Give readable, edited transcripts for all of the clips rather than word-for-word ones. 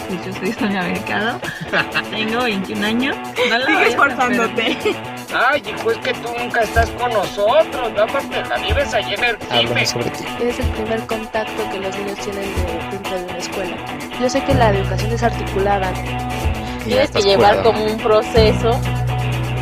pues yo soy Sonia Mercado, tengo 21 años. No Sigue esforzándote. Ay, hijo, es que tú nunca estás con nosotros, ¿no? Aparte la vives allí en el Háblame cine. sobre ti. Es el primer contacto que los niños tienen dentro de una escuela. Yo sé que la educación es articulada. Tienes que llevar como un proceso.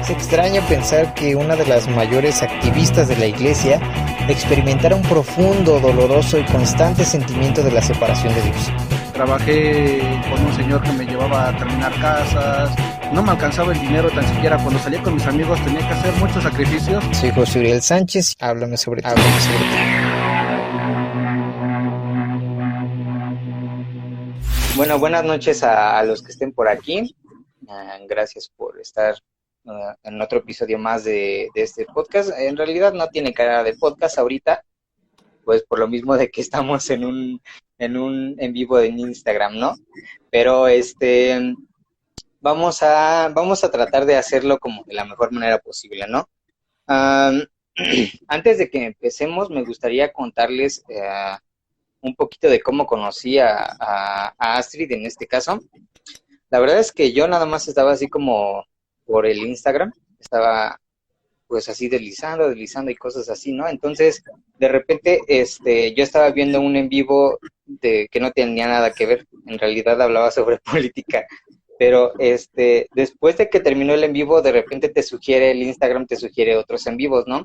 Es extraño pensar que una de las mayores activistas de la iglesia experimentara un profundo, doloroso y constante sentimiento de la separación de Dios. Trabajé con un señor que me llevaba a terminar casas, no me alcanzaba el dinero tan siquiera, cuando salía con mis amigos tenía que hacer muchos sacrificios. Soy José Uriel Sánchez, háblame sobre ti. Háblame sobre ti. Bueno, buenas noches a los que estén por aquí. Gracias por estar en otro episodio más de este podcast. En realidad no tiene cara de podcast ahorita, pues por lo mismo de que estamos en un en vivo en Instagram, ¿no? Pero vamos a tratar de hacerlo como de la mejor manera posible, ¿no? Antes de que empecemos, me gustaría contarles un poquito de cómo conocí a Astrid en este caso. La verdad es que yo nada más estaba así como por el Instagram, estaba pues así deslizando y cosas así, ¿no? Entonces, de repente, yo estaba viendo un en vivo que no tenía nada que ver, en realidad hablaba sobre política, pero después de que terminó el en vivo, de repente el Instagram te sugiere otros en vivos, ¿no?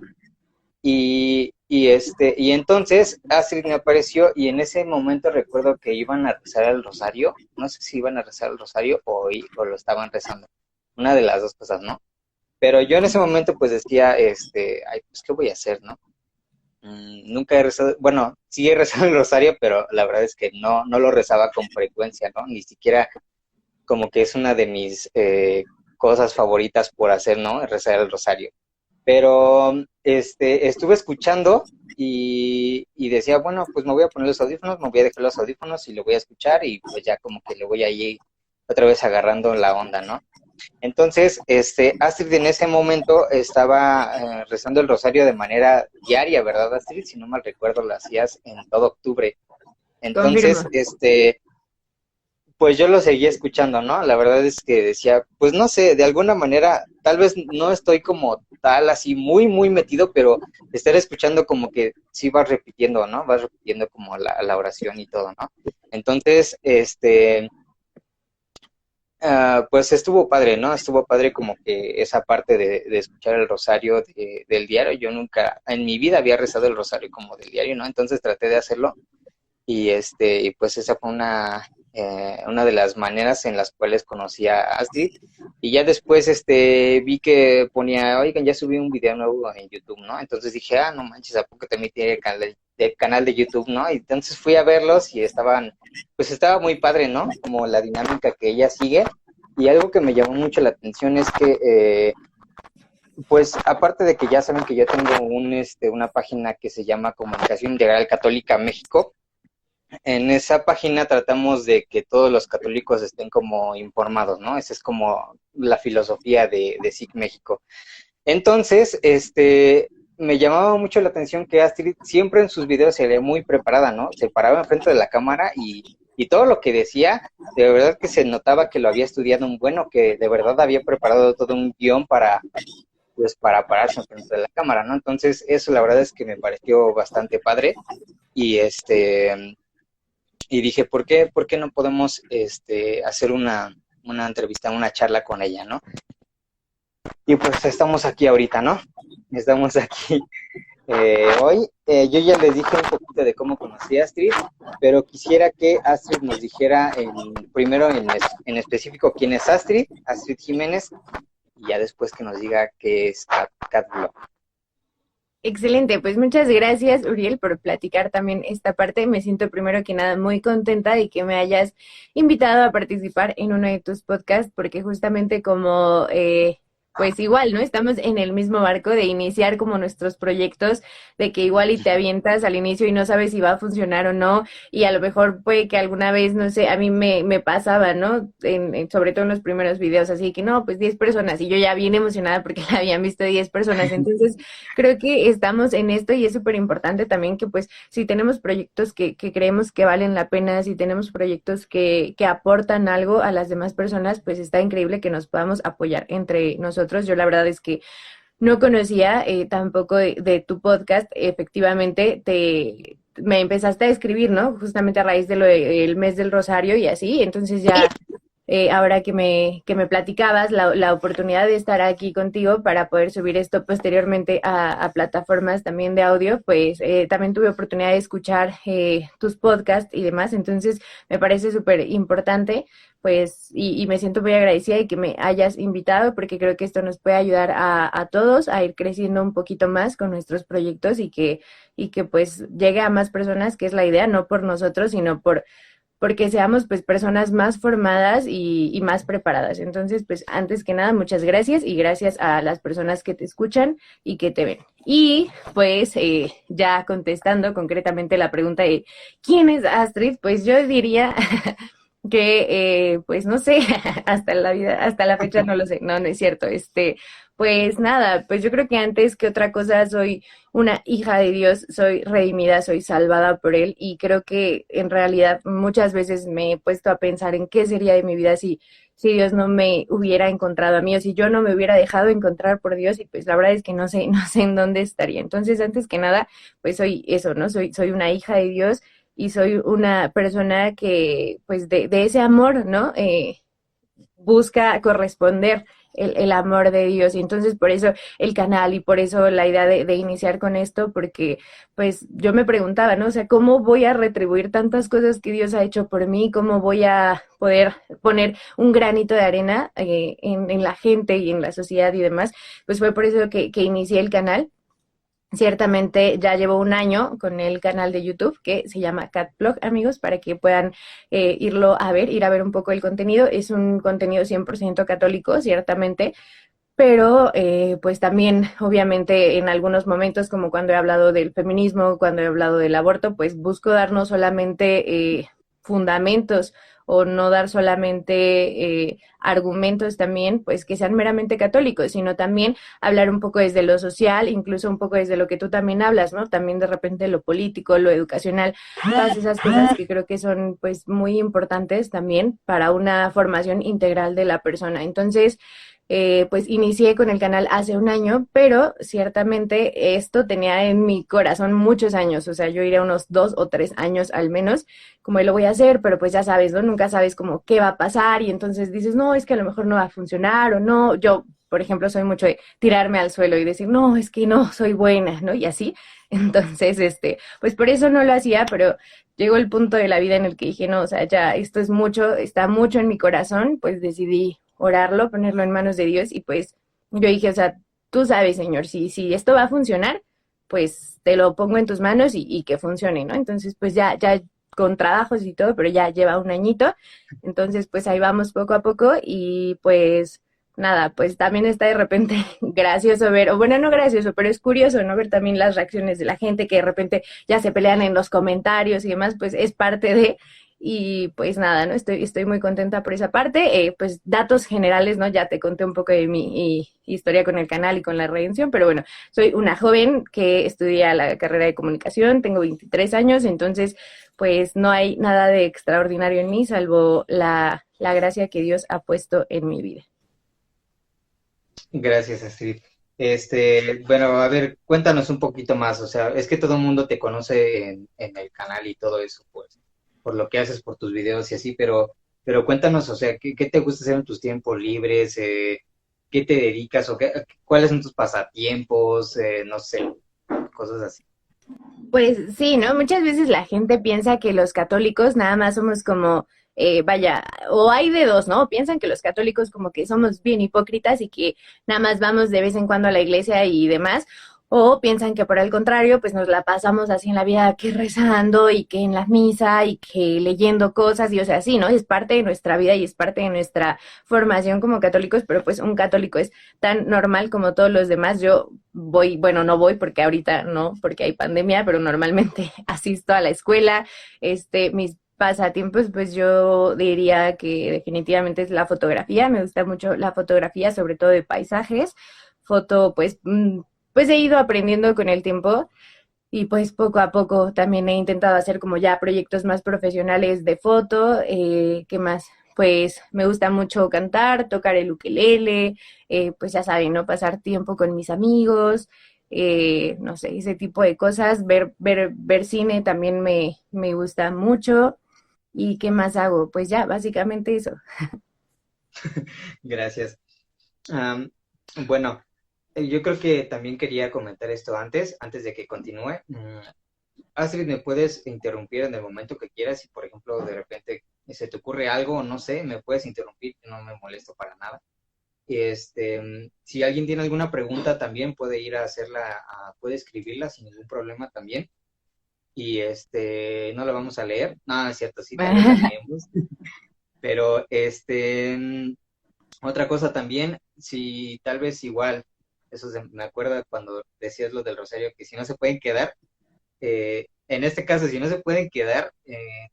Y entonces Astrid me apareció y en ese momento recuerdo que iban a rezar el rosario, no sé si iban a rezar el rosario o lo estaban rezando, una de las dos cosas, ¿no? Pero yo en ese momento pues decía, ay, pues ¿qué voy a hacer, no? Nunca he rezado, bueno, sí he rezado el rosario, pero la verdad es que no lo rezaba con frecuencia, ¿no? Ni siquiera como que es una de mis cosas favoritas por hacer, ¿no? Rezar el rosario. Pero estuve escuchando y decía, bueno, pues me voy a poner los audífonos, me voy a dejar los audífonos y lo voy a escuchar y pues ya como que le voy ahí otra vez agarrando la onda, ¿no? Entonces, Astrid en ese momento estaba rezando el rosario de manera diaria, ¿verdad, Astrid? Si no mal recuerdo, lo hacías en todo octubre. Entonces, pues yo lo seguía escuchando, ¿no? La verdad es que decía, pues no sé, de alguna manera, tal vez no estoy como tal así muy, muy metido, pero estar escuchando como que sí vas repitiendo, ¿no? Vas repitiendo como la oración y todo, ¿no? Entonces, pues estuvo padre, ¿no? Estuvo padre como que esa parte de escuchar el rosario del diario. Yo nunca en mi vida había rezado el rosario como del diario, ¿no? Entonces traté de hacerlo y pues esa fue una de las maneras en las cuales conocí a Astrid. Y ya después vi que ponía, oigan, ya subí un video nuevo en YouTube, ¿no? Entonces dije, no manches, ¿a poco también tiene el canal de YouTube, ¿no? Y entonces fui a verlos y estaba muy padre, ¿no? Como la dinámica que ella sigue. Y algo que me llamó mucho la atención es que, pues, aparte de que ya saben que yo tengo una página que se llama Comunicación Integral Católica México, en esa página tratamos de que todos los católicos estén como informados, ¿no? Esa es como la filosofía de SIC México. Entonces, me llamaba mucho la atención que Astrid siempre en sus videos se ve muy preparada, ¿no? Se paraba enfrente de la cámara y todo lo que decía, de verdad que se notaba que lo había estudiado que de verdad había preparado todo un guión para pararse enfrente de la cámara, ¿no? Entonces, eso la verdad es que me pareció bastante padre y y dije, ¿por qué no podemos hacer una entrevista, una charla con ella, ¿no? Y pues estamos aquí ahorita, ¿no? Estamos aquí hoy. Yo ya les dije un poquito de cómo conocí a Astrid, pero quisiera que Astrid nos dijera primero en específico quién es Astrid Jiménez, y ya después que nos diga qué es CatBlog. Excelente, pues muchas gracias, Uriel, por platicar también esta parte. Me siento primero que nada muy contenta de que me hayas invitado a participar en uno de tus podcasts, porque justamente como pues igual, ¿no? Estamos en el mismo barco de iniciar como nuestros proyectos, de que igual y te avientas al inicio y no sabes si va a funcionar o no, y a lo mejor puede que alguna vez, no sé, a mí me pasaba, ¿no? Sobre todo en los primeros videos, así que no, pues 10 personas, y yo ya bien emocionada porque la habían visto 10 personas, entonces creo que estamos en esto y es súper importante también que pues si tenemos proyectos que creemos que valen la pena, si tenemos proyectos que aportan algo a las demás personas, pues está increíble que nos podamos apoyar entre nosotros. Yo la verdad es que no conocía tampoco de tu podcast. Efectivamente, me empezaste a escribir, ¿no? Justamente a raíz de lo del mes del Rosario y así, entonces ya ahora que me platicabas la oportunidad de estar aquí contigo para poder subir esto posteriormente a plataformas también de audio, pues también tuve oportunidad de escuchar tus podcasts y demás, entonces me parece súper importante, pues, y me siento muy agradecida de que me hayas invitado porque creo que esto nos puede ayudar a todos a ir creciendo un poquito más con nuestros proyectos y que pues llegue a más personas, que es la idea, no por nosotros, sino porque seamos pues personas más formadas y más preparadas. Entonces, pues antes que nada, muchas gracias y gracias a las personas que te escuchan y que te ven. Y pues ya contestando concretamente la pregunta de ¿quién es Astrid? Pues yo diría que pues no sé, hasta la fecha no lo sé, no es cierto, pues nada, pues yo creo que antes que otra cosa soy una hija de Dios, soy redimida, soy salvada por Él y creo que en realidad muchas veces me he puesto a pensar en qué sería de mi vida si Dios no me hubiera encontrado a mí o si yo no me hubiera dejado encontrar por Dios y pues la verdad es que no sé en dónde estaría. Entonces, antes que nada, pues soy eso, ¿no? Soy una hija de Dios y soy una persona que pues de ese amor, ¿no? Busca corresponder el amor de Dios y entonces por eso el canal y por eso la idea de iniciar con esto, porque pues yo me preguntaba, ¿no? O sea, ¿cómo voy a retribuir tantas cosas que Dios ha hecho por mí? ¿Cómo voy a poder poner un granito de arena en la gente y en la sociedad y demás? Pues fue por eso que inicié el canal. Ciertamente ya llevo un año con el canal de YouTube que se llama Catblog, amigos, para que puedan ir a ver un poco el contenido. Es un contenido 100% católico, ciertamente, pero pues también, obviamente, en algunos momentos, como cuando he hablado del feminismo, cuando he hablado del aborto, pues busco dar no solamente fundamentos o no dar solamente argumentos también, pues que sean meramente católicos, sino también hablar un poco desde lo social, incluso un poco desde lo que tú también hablas, ¿no? También de repente lo político, lo educacional, todas esas cosas que creo que son pues muy importantes también para una formación integral de la persona. Entonces, pues inicié con el canal hace un año, pero ciertamente esto tenía en mi corazón muchos años, o sea, yo iría unos 2 o 3 años al menos, como lo voy a hacer, pero pues ya sabes, ¿no? Nunca sabes como qué va a pasar y entonces dices, no, es que a lo mejor no va a funcionar o no. Yo, por ejemplo, soy mucho de tirarme al suelo y decir, no, es que no, soy buena, ¿no? Y así, entonces, pues por eso no lo hacía, pero llegó el punto de la vida en el que dije, no, o sea, ya esto es mucho, está mucho en mi corazón, pues decidí orarlo, ponerlo en manos de Dios y pues yo dije, o sea, tú sabes, Señor, si esto va a funcionar, pues te lo pongo en tus manos y que funcione, ¿no? Entonces, pues ya con trabajos y todo, pero ya lleva un añito, entonces pues ahí vamos poco a poco y pues nada, pues también está de repente gracioso ver, o bueno, no gracioso, pero es curioso, ¿no? Ver también las reacciones de la gente que de repente ya se pelean en los comentarios y demás, pues es parte de... Y pues nada, ¿no? Estoy muy contenta por esa parte. Pues datos generales, ¿no? Ya te conté un poco de mi historia con el canal y con la redención, pero bueno, soy una joven que estudia la carrera de comunicación, tengo 23 años, entonces pues no hay nada de extraordinario en mí, salvo la gracia que Dios ha puesto en mi vida. Gracias, Astrid. Bueno, a ver, cuéntanos un poquito más, o sea, es que todo el mundo te conoce en el canal y todo eso, pues, por lo que haces, por tus videos y así, pero cuéntanos, o sea, ¿qué te gusta hacer en tus tiempos libres? ¿Qué te dedicas? O ¿cuáles son tus pasatiempos? No sé, cosas así. Pues sí, ¿no? Muchas veces la gente piensa que los católicos nada más somos como, vaya, o hay de dos, ¿no? Piensan que los católicos como que somos bien hipócritas y que nada más vamos de vez en cuando a la iglesia y demás, O piensan que por el contrario, pues nos la pasamos así en la vida que rezando y que en la misa y que leyendo cosas y o sea, sí, ¿no? Es parte de nuestra vida y es parte de nuestra formación como católicos, pero pues un católico es tan normal como todos los demás. Yo voy, bueno, no voy porque ahorita no, porque hay pandemia, pero normalmente asisto a la escuela. Mis pasatiempos, pues yo diría que definitivamente es la fotografía. Me gusta mucho la fotografía, sobre todo de paisajes. Foto, pues he ido aprendiendo con el tiempo y pues poco a poco también he intentado hacer como ya proyectos más profesionales de foto. ¿Qué más? Pues me gusta mucho cantar, tocar el ukelele, pues ya saben, ¿no? Pasar tiempo con mis amigos, no sé, ese tipo de cosas. Ver cine también me gusta mucho. ¿Y qué más hago? Pues ya, básicamente eso. Gracias. Am, bueno, yo creo que también quería comentar esto antes de que continúe. Astrid, me puedes interrumpir en el momento que quieras. Si, por ejemplo, de repente se te ocurre algo, no sé, me puedes interrumpir, no me molesto para nada. Si alguien tiene alguna pregunta, también puede ir a hacerla, puede escribirla sin ningún problema también. Y no la vamos a leer. No, es cierto, sí, tal vez la leemos. Pero otra cosa también, si tal vez igual, me acuerda cuando decías lo del rosario, que si no se pueden quedar, en este caso, si no se pueden quedar,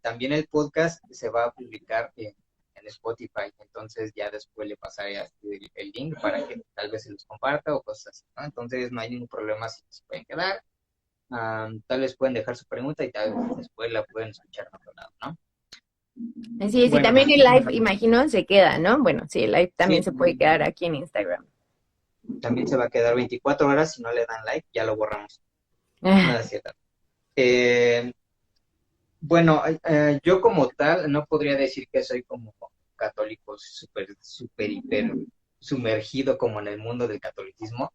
también el podcast se va a publicar en Spotify, entonces ya después le pasaré el link para que tal vez se los comparta o cosas así, ¿no? Entonces no hay ningún problema si no se pueden quedar. Tal vez pueden dejar su pregunta y tal vez después la pueden escuchar en otro lado, ¿no? Así es, y Bueno, también el live, imagino, se queda, ¿no? Bueno, sí, el live también sí, se puede quedar aquí en Instagram. también se va a quedar 24 horas, si no le dan like, ya lo borramos. Nada, es cierto. Bueno, yo como tal no podría decir que soy como católico súper, súper, hiper sumergido como en el mundo del catolicismo.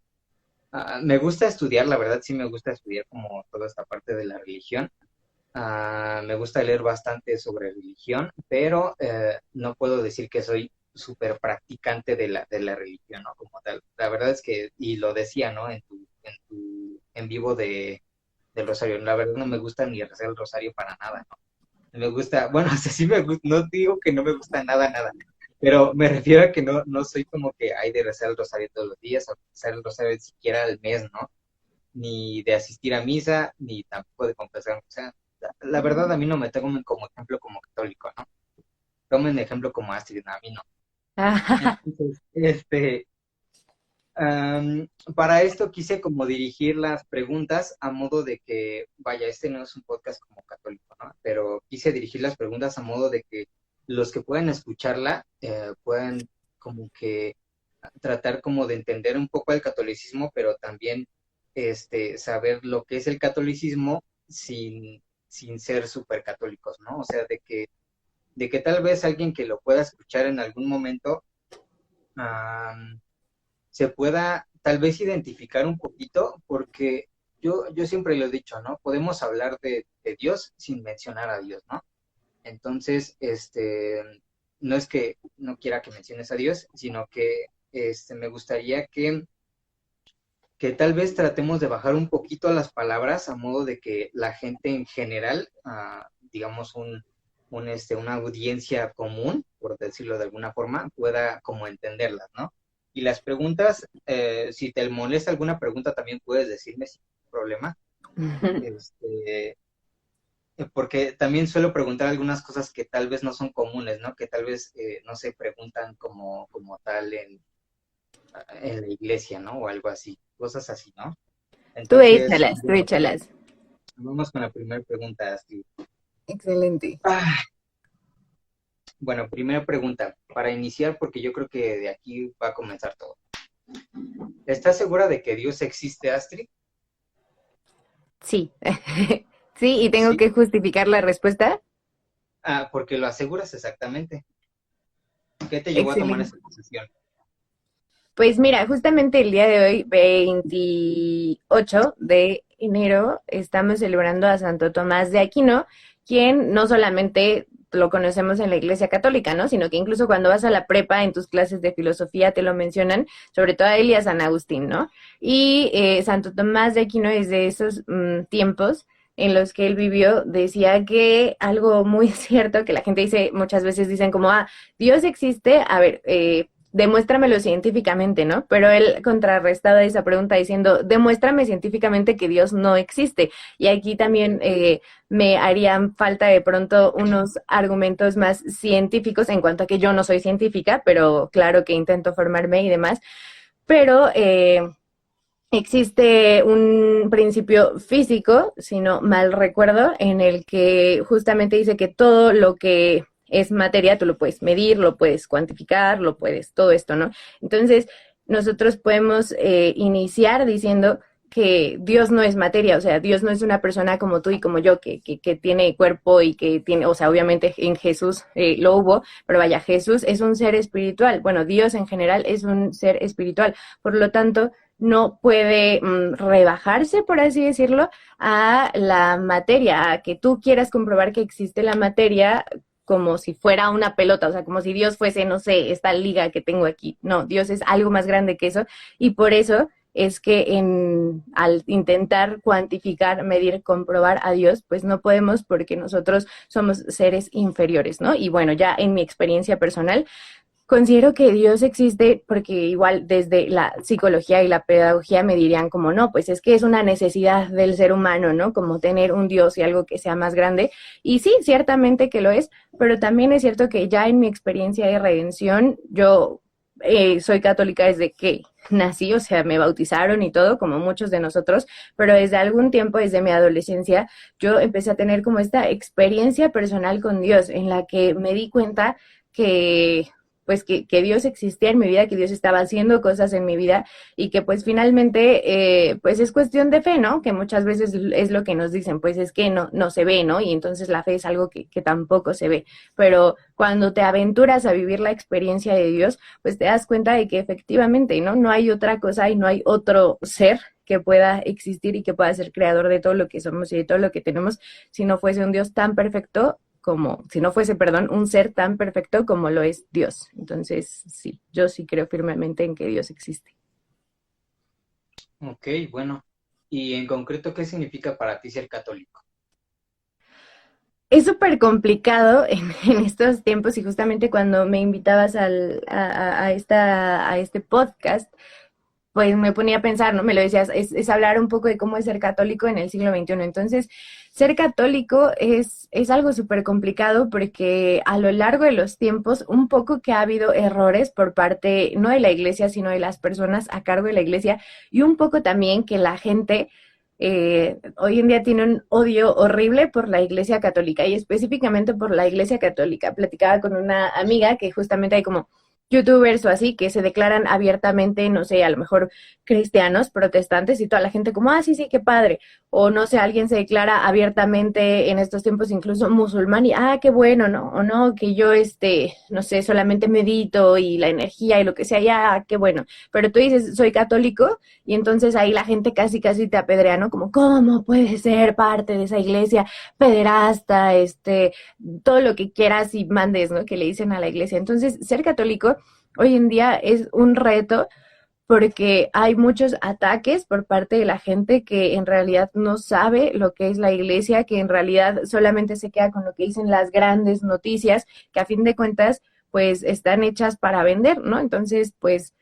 Me gusta estudiar, la verdad sí me gusta estudiar como toda esta parte de la religión. Me gusta leer bastante sobre religión, pero no puedo decir que soy súper practicante de la religión, ¿no? Como tal. La verdad es que, y lo decía, ¿no? En vivo del rosario, la verdad no me gusta ni rezar el rosario para nada, ¿no? Me gusta, bueno, o sea, sí me gusta, no digo que no me gusta nada, pero me refiero a que no soy como que hay de rezar el rosario todos los días, o rezar el rosario siquiera al mes, ¿no? Ni de asistir a misa, ni tampoco de confesar, o sea, la verdad a mí no me tomen como ejemplo como católico, ¿no? Tomen ejemplo como Astrid, a mí no. Entonces, para esto quise como dirigir las preguntas a modo de que, vaya, no es un podcast como católico, ¿no? Pero quise dirigir las preguntas a modo de que los que puedan escucharla puedan como que tratar como de entender un poco el catolicismo, pero también saber lo que es el catolicismo sin ser súper católicos, ¿no? O sea, de que tal vez alguien que lo pueda escuchar en algún momento se pueda tal vez identificar un poquito, porque yo siempre lo he dicho, ¿no? Podemos hablar de Dios sin mencionar a Dios, ¿no? Entonces, no es que no quiera que menciones a Dios, sino que me gustaría que tal vez tratemos de bajar un poquito las palabras a modo de que la gente en general, digamos una audiencia común, por decirlo de alguna forma, pueda como entenderlas, ¿no? Y las preguntas, si te molesta alguna pregunta, también puedes decirme sin problema. Porque también suelo preguntar algunas cosas que tal vez no son comunes, ¿no? Que tal vez no se preguntan como tal en la iglesia, ¿no? O algo así, cosas así, ¿no? Entonces, Tú échalas. Vamos con la primera pregunta, Astrid. Excelente. Bueno, primera pregunta, para iniciar, porque yo creo que de aquí va a comenzar todo. ¿Estás segura de que Dios existe, Astrid? Sí. Sí, y tengo ¿Sí? que justificar la respuesta. Porque lo aseguras exactamente. ¿Qué te llevó a tomar esa decisión? Pues mira, justamente el día de hoy, 28 de enero, estamos celebrando a Santo Tomás de Aquino, quien no solamente lo conocemos en la Iglesia Católica, ¿no? Sino que incluso cuando vas a la prepa, en tus clases de filosofía te lo mencionan, sobre todo a él y a San Agustín, ¿no? Y Santo Tomás de Aquino es de esos tiempos en los que él vivió, decía que algo muy cierto, que la gente dice, muchas veces dicen como, Dios existe, a ver, demuéstramelo científicamente, ¿no? Pero él contrarrestaba esa pregunta diciendo, demuéstrame científicamente que Dios no existe. Y aquí también me harían falta de pronto unos argumentos más científicos en cuanto a que yo no soy científica, pero claro que intento formarme y demás. Pero existe un principio físico, si no mal recuerdo, en el que justamente dice que todo lo que es materia, tú lo puedes medir, lo puedes cuantificar, lo puedes, todo esto, ¿no? Entonces, nosotros podemos iniciar diciendo que Dios no es materia, o sea, Dios no es una persona como tú y como yo, que tiene cuerpo y que tiene, o sea, obviamente en Jesús lo hubo, pero vaya, Jesús es un ser espiritual, bueno, Dios en general es un ser espiritual, por lo tanto, no puede rebajarse, por así decirlo, a la materia, a que tú quieras comprobar que existe la materia como si fuera una pelota, o sea, como si Dios fuese, no sé, esta liga que tengo aquí. No, Dios es algo más grande que eso, y por eso es que al intentar cuantificar, medir, comprobar a Dios, pues no podemos porque nosotros somos seres inferiores, ¿no? Y bueno, ya en mi experiencia personal, considero que Dios existe porque igual desde la psicología y la pedagogía me dirían como no, pues es que es una necesidad del ser humano, ¿no? Como tener un Dios y algo que sea más grande. Y sí, ciertamente que lo es, pero también es cierto que ya en mi experiencia de redención, yo soy católica desde que nací, o sea, me bautizaron y todo, como muchos de nosotros, pero desde algún tiempo, desde mi adolescencia, yo empecé a tener como esta experiencia personal con Dios, en la que me di cuenta que pues que Dios existía en mi vida, que Dios estaba haciendo cosas en mi vida y que pues finalmente pues es cuestión de fe, ¿no? Que muchas veces es lo que nos dicen, pues es que no se ve, ¿no? Y entonces la fe es algo que tampoco se ve, pero cuando te aventuras a vivir la experiencia de Dios, pues te das cuenta de que efectivamente, ¿no? No hay otra cosa y no hay otro ser que pueda existir y que pueda ser creador de todo lo que somos y de todo lo que tenemos, si no fuese un Dios tan perfecto como, si no fuese, perdón, un ser tan perfecto como lo es Dios. Entonces, sí, yo sí creo firmemente en que Dios existe. Ok, bueno. Y en concreto, ¿qué significa para ti ser católico? Es súper complicado en estos tiempos y justamente cuando me invitabas a este podcast, pues me ponía a pensar, ¿no? Me lo decías, es hablar un poco de cómo es ser católico en el siglo XXI. Entonces, ser católico es algo súper complicado porque a lo largo de los tiempos, un poco que ha habido errores por parte, no de la iglesia, sino de las personas a cargo de la iglesia, y un poco también que la gente hoy en día tiene un odio horrible por la iglesia católica, y específicamente por la iglesia católica. Platicaba con una amiga que justamente hay como youtubers o así que se declaran abiertamente, no sé, a lo mejor cristianos, protestantes, y toda la gente como, sí, qué padre. O no sé, alguien se declara abiertamente en estos tiempos incluso musulmán y, qué bueno, ¿no? O no, que yo, no sé, solamente medito y la energía y lo que sea, ya, qué bueno. Pero tú dices, soy católico, y entonces ahí la gente casi te apedrea, ¿no? Como, ¿cómo puedes ser parte de esa iglesia pederasta, todo lo que quieras y mandes, ¿no? Que le dicen a la iglesia. Entonces, ser católico hoy en día es un reto porque hay muchos ataques por parte de la gente que en realidad no sabe lo que es la iglesia, que en realidad solamente se queda con lo que dicen las grandes noticias, que a fin de cuentas pues están hechas para vender, ¿no? Entonces pues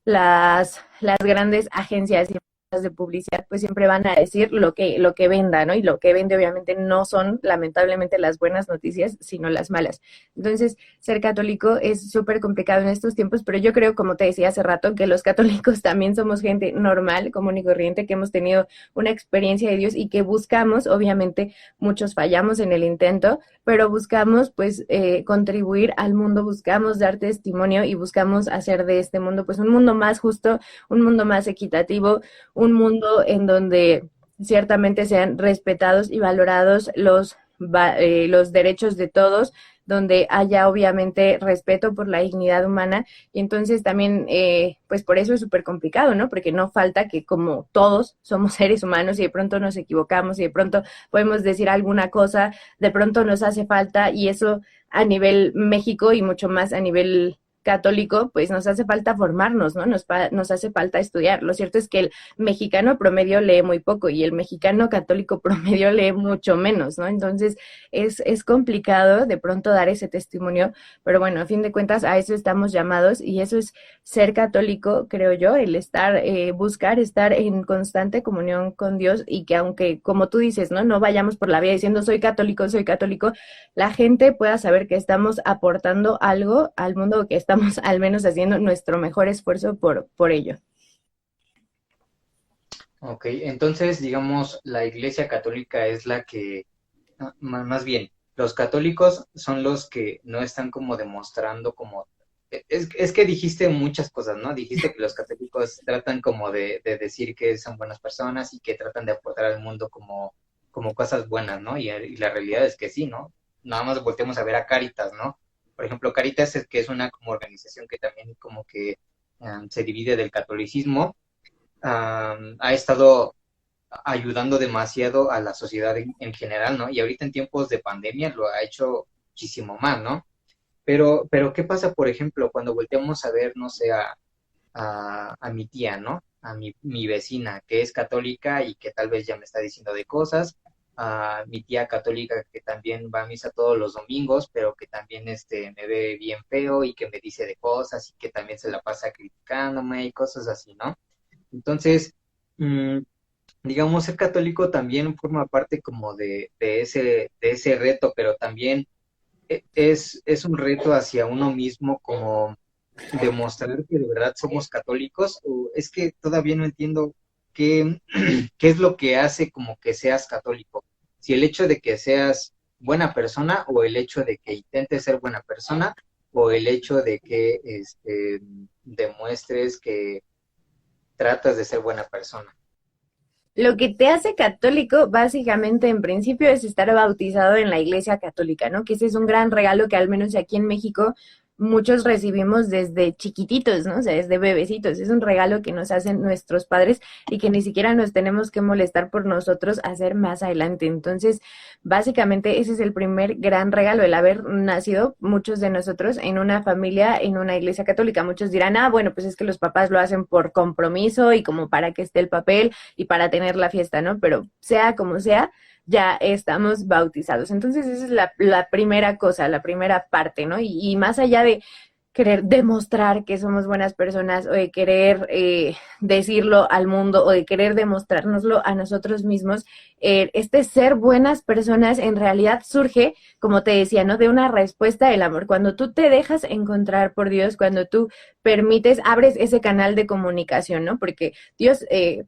las grandes agencias de publicidad pues siempre van a decir lo que venda, ¿no? Y lo que vende obviamente no son lamentablemente las buenas noticias, sino las malas. Entonces, ser católico es súper complicado en estos tiempos, pero yo creo, como te decía hace rato, que los católicos también somos gente normal, común y corriente, que hemos tenido una experiencia de Dios y que buscamos, obviamente muchos fallamos en el intento, pero buscamos pues contribuir al mundo, buscamos dar testimonio y buscamos hacer de este mundo pues un mundo más justo, un mundo más equitativo, un mundo en donde ciertamente sean respetados y valorados los derechos de todos, donde haya obviamente respeto por la dignidad humana, y entonces también pues por eso es súper complicado, ¿no? Porque no falta que como todos somos seres humanos y de pronto nos equivocamos y de pronto podemos decir alguna cosa, de pronto nos hace falta, y eso a nivel México y mucho más a nivel católico, pues nos hace falta formarnos, ¿no? Nos hace falta estudiar. Lo cierto es que el mexicano promedio lee muy poco y el mexicano católico promedio lee mucho menos, ¿no? Entonces es complicado de pronto dar ese testimonio, pero bueno, a fin de cuentas a eso estamos llamados, y eso es ser católico, creo yo, el estar, buscar estar en constante comunión con Dios, y que aunque, como tú dices, no vayamos por la vida diciendo soy católico, la gente pueda saber que estamos aportando algo al mundo, que estamos al menos haciendo nuestro mejor esfuerzo por ello. Ok, entonces, digamos, la Iglesia Católica es la que, más bien, los católicos son los que no están como demostrando como... Es que dijiste muchas cosas, ¿no? Dijiste que los católicos tratan como de decir que son buenas personas y que tratan de aportar al mundo como cosas buenas, ¿no? Y la realidad es que sí, ¿no? Nada más volteemos a ver a Cáritas, ¿no? Por ejemplo, Cáritas es que es una como organización que también como que se divide del catolicismo, ha estado ayudando demasiado a la sociedad en general, ¿no? Y ahorita en tiempos de pandemia lo ha hecho muchísimo más, ¿no? Pero ¿qué pasa, por ejemplo, cuando volteamos a ver, no sé, a mi tía, ¿no? A mi vecina, que es católica y que tal vez ya me está diciendo de cosas, a mi tía católica que también va a misa todos los domingos, pero que también me ve bien feo y que me dice de cosas y que también se la pasa criticándome y cosas así, ¿no? Entonces, digamos, ser católico también forma parte como de ese reto, pero también es un reto hacia uno mismo, como demostrar que de verdad somos católicos. O es que todavía no entiendo qué es lo que hace como que seas católico. Si el hecho de que seas buena persona, o el hecho de que intentes ser buena persona, o el hecho de que demuestres que tratas de ser buena persona. Lo que te hace católico, básicamente, en principio, es estar bautizado en la Iglesia Católica, ¿no? Que ese es un gran regalo que al menos aquí en México muchos recibimos desde chiquititos, ¿no? O sea, desde bebecitos. Es un regalo que nos hacen nuestros padres y que ni siquiera nos tenemos que molestar por nosotros hacer más adelante. Entonces, básicamente, ese es el primer gran regalo, el haber nacido, muchos de nosotros, en una familia, en una iglesia católica. Muchos dirán, bueno, pues es que los papás lo hacen por compromiso y como para que esté el papel y para tener la fiesta, ¿no? Pero sea como sea, ya estamos bautizados. Entonces esa es la primera cosa, la primera parte, ¿no? Y más allá de querer demostrar que somos buenas personas, o de querer decirlo al mundo, o de querer demostrárnoslo a nosotros mismos, ser buenas personas en realidad surge, como te decía, ¿no? De una respuesta del amor. Cuando tú te dejas encontrar por Dios, cuando tú permites, abres ese canal de comunicación, ¿no? Porque Dios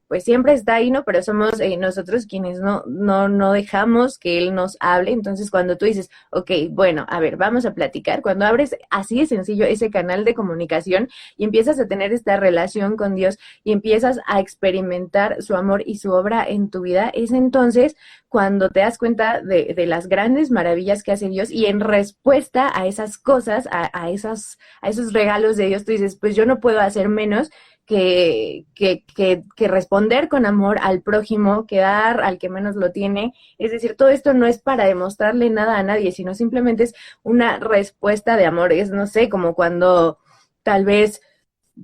pues siempre está ahí, ¿no? Pero somos nosotros quienes no dejamos que Él nos hable. Entonces cuando tú dices, ok, bueno, a ver, vamos a platicar, cuando abres así de sencillo ese canal de comunicación y empiezas a tener esta relación con Dios y empiezas a experimentar su amor y su obra en tu vida, es entonces cuando te das cuenta de las grandes maravillas que hace Dios, y en respuesta a esas cosas, a esos regalos de Dios, tú dices, pues yo no puedo hacer menos que responder con amor al prójimo, que dar al que menos lo tiene. Es decir, todo esto no es para demostrarle nada a nadie, sino simplemente es una respuesta de amor. Es, no sé, como cuando tal vez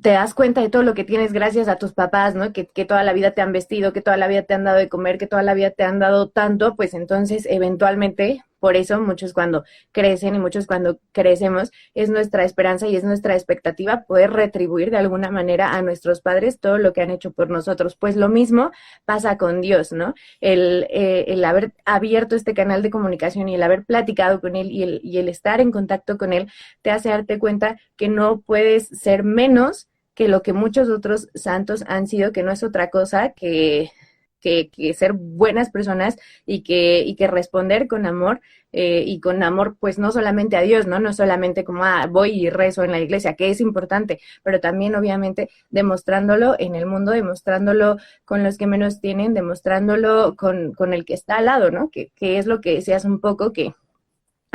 te das cuenta de todo lo que tienes gracias a tus papás, ¿no? Que toda la vida te han vestido, que toda la vida te han dado de comer, que toda la vida te han dado tanto, pues entonces eventualmente, por eso muchos cuando crecen y muchos cuando crecemos, es nuestra esperanza y es nuestra expectativa poder retribuir de alguna manera a nuestros padres todo lo que han hecho por nosotros. Pues lo mismo pasa con Dios, ¿no? El haber abierto este canal de comunicación y el haber platicado con Él y el estar en contacto con Él te hace darte cuenta que no puedes ser menos que lo que muchos otros santos han sido, que no es otra cosa que ser buenas personas y que responder con amor, y con amor pues no solamente a Dios, no solamente como voy y rezo en la iglesia, que es importante, pero también obviamente demostrándolo en el mundo, demostrándolo con los que menos tienen, demostrándolo con el que está al lado, ¿no? Que es lo que decías un poco, que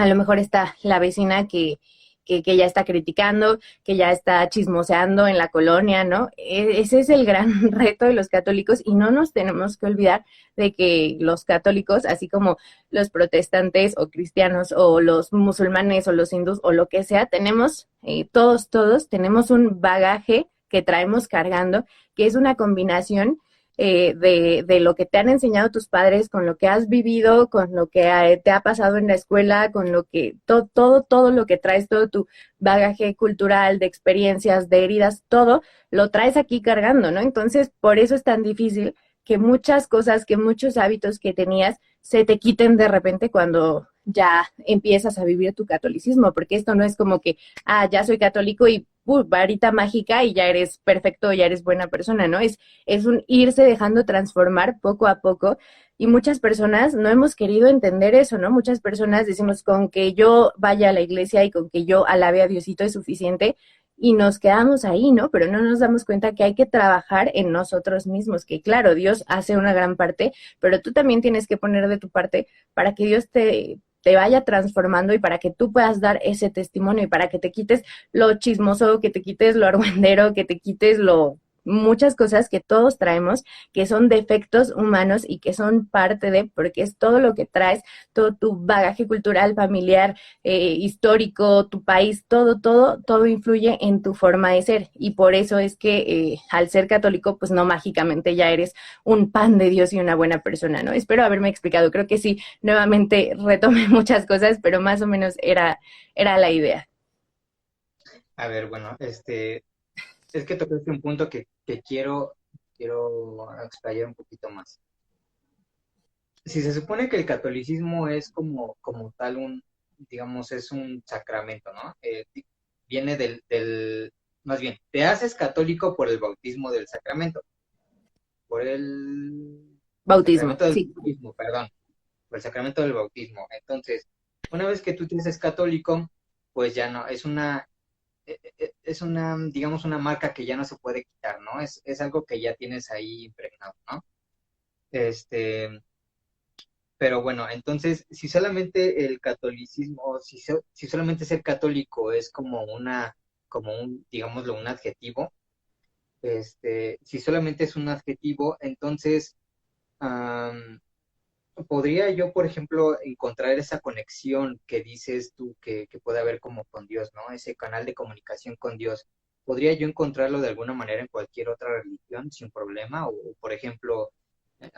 a lo mejor está la vecina que ya está criticando, que ya está chismoseando en la colonia, ¿no? Ese es el gran reto de los católicos y no nos tenemos que olvidar de que los católicos, así como los protestantes o cristianos o los musulmanes o los hindús o lo que sea, tenemos, todos tenemos un bagaje que traemos cargando, que es una combinación de lo que te han enseñado tus padres, con lo que has vivido, con lo que te ha pasado en la escuela, con lo que todo lo que traes, todo tu bagaje cultural, de experiencias, de heridas, todo lo traes aquí cargando, ¿no? Entonces, por eso es tan difícil que muchas cosas, que muchos hábitos que tenías se te quiten de repente cuando ya empiezas a vivir tu catolicismo, porque esto no es como que, ya soy católico y varita mágica y ya eres perfecto, ya eres buena persona, ¿no? Es un irse dejando transformar poco a poco y muchas personas no hemos querido entender eso, ¿no? Muchas personas decimos con que yo vaya a la iglesia y con que yo alabe a Diosito es suficiente y nos quedamos ahí, ¿no? Pero no nos damos cuenta que hay que trabajar en nosotros mismos, que claro, Dios hace una gran parte, pero tú también tienes que poner de tu parte para que Dios te vaya transformando y para que tú puedas dar ese testimonio y para que te quites lo chismoso, que te quites lo argüendero, que te quites muchas cosas que todos traemos, que son defectos humanos y que son parte de, porque es todo lo que traes, todo tu bagaje cultural, familiar, histórico, tu país, todo influye en tu forma de ser y por eso es que al ser católico, pues no mágicamente ya eres un pan de Dios y una buena persona, ¿no? Espero haberme explicado, creo que sí, nuevamente retomé muchas cosas, pero más o menos era la idea. A ver, bueno, es que tocaste un punto que quiero explayar un poquito más. Si se supone que el catolicismo es como tal digamos, es un sacramento, ¿no? Viene más bien, te haces católico por el bautismo del sacramento, por el Bautismo, sacramento del sí. bautismo, perdón, por el sacramento del bautismo. Entonces, una vez que tú te haces católico, pues ya no, es una, digamos, una marca que ya no se puede quitar, ¿no? Es algo que ya tienes ahí impregnado, ¿no? Pero bueno, entonces, si solamente el catolicismo, si solamente ser católico es digámoslo, un adjetivo, si solamente es un adjetivo, entonces, podría yo, por ejemplo, encontrar esa conexión que dices tú que puede haber como con Dios, ¿no? Ese canal de comunicación con Dios. ¿Podría yo encontrarlo de alguna manera en cualquier otra religión sin problema? O, por ejemplo,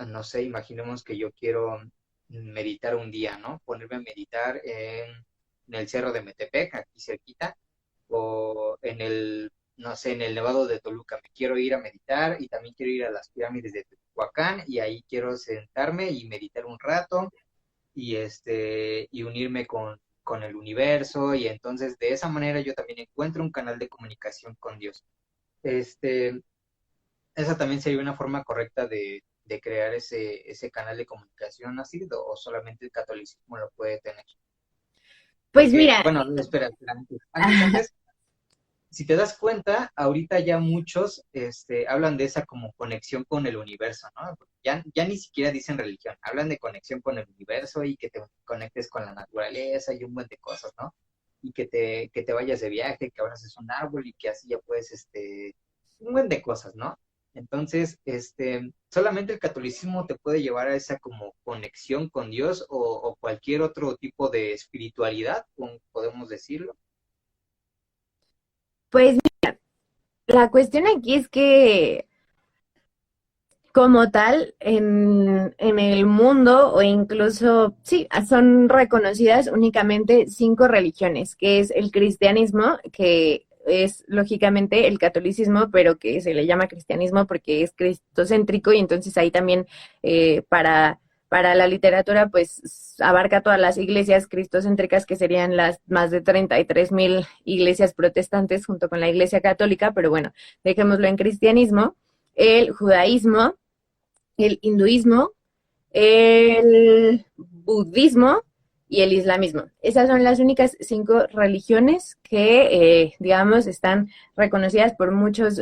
no sé, imaginemos que yo quiero meditar un día, ¿no? Ponerme a meditar en el Cerro de Metepec, aquí cerquita, o no sé, en el Nevado de Toluca. Me quiero ir a meditar y también quiero ir a las pirámides de Teotihuacán y ahí quiero sentarme y meditar un rato y unirme con el universo y entonces de esa manera yo también encuentro un canal de comunicación con Dios. Esa también sería una forma correcta de crear ese canal de comunicación así, o solamente el catolicismo lo puede tener. Pues Porque, mira. bueno, espera, antes, si te das cuenta, ahorita ya muchos hablan de esa como conexión con el universo, ¿no? Ya ni siquiera dicen religión, hablan de conexión con el universo y que te conectes con la naturaleza y un buen de cosas, ¿no? Y que te vayas de viaje, que abraces un árbol y que así ya puedes, un buen de cosas, ¿no? Entonces, solamente el catolicismo te puede llevar a esa como conexión con Dios o cualquier otro tipo de espiritualidad, podemos decirlo. Pues mira, la cuestión aquí es que como tal, en el mundo o incluso, sí, son reconocidas únicamente 5 religiones, que es el cristianismo, que es lógicamente el catolicismo, pero que se le llama cristianismo porque es cristocéntrico y entonces ahí también para la literatura pues abarca todas las iglesias cristocéntricas que serían las más de 33,000 iglesias protestantes junto con la iglesia católica, pero bueno, dejémoslo en cristianismo, el judaísmo, el hinduismo, el budismo y el islamismo. Esas son las únicas 5 religiones que, digamos, están reconocidas por muchos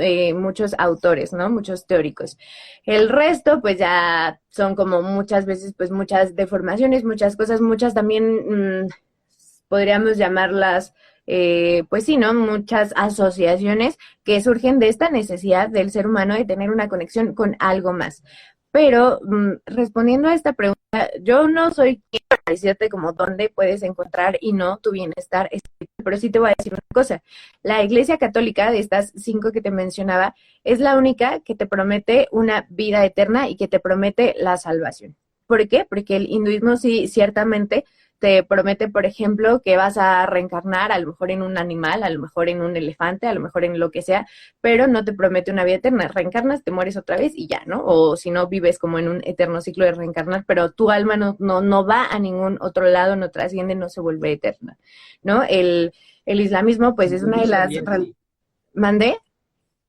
autores, ¿no? Muchos teóricos. El resto, pues ya son como muchas veces, pues muchas deformaciones, muchas cosas, muchas también podríamos llamarlas, pues sí, ¿no? Muchas asociaciones que surgen de esta necesidad del ser humano de tener una conexión con algo más. Pero respondiendo a esta pregunta, yo no soy quien para decirte como dónde puedes encontrar y no tu bienestar, pero sí te voy a decir una cosa. La Iglesia Católica, de estas 5 que te mencionaba, es la única que te promete una vida eterna y que te promete la salvación. ¿Por qué? Porque el hinduismo sí ciertamente te promete, por ejemplo, que vas a reencarnar a lo mejor en un animal, a lo mejor en un elefante, a lo mejor en lo que sea, pero no te promete una vida eterna. Reencarnas, te mueres otra vez y ya, ¿no? O si no, vives como en un eterno ciclo de reencarnar, pero tu alma no va a ningún otro lado, no trasciende, no se vuelve eterna, ¿no? El islamismo, pues, es una de las... ¿Mandé?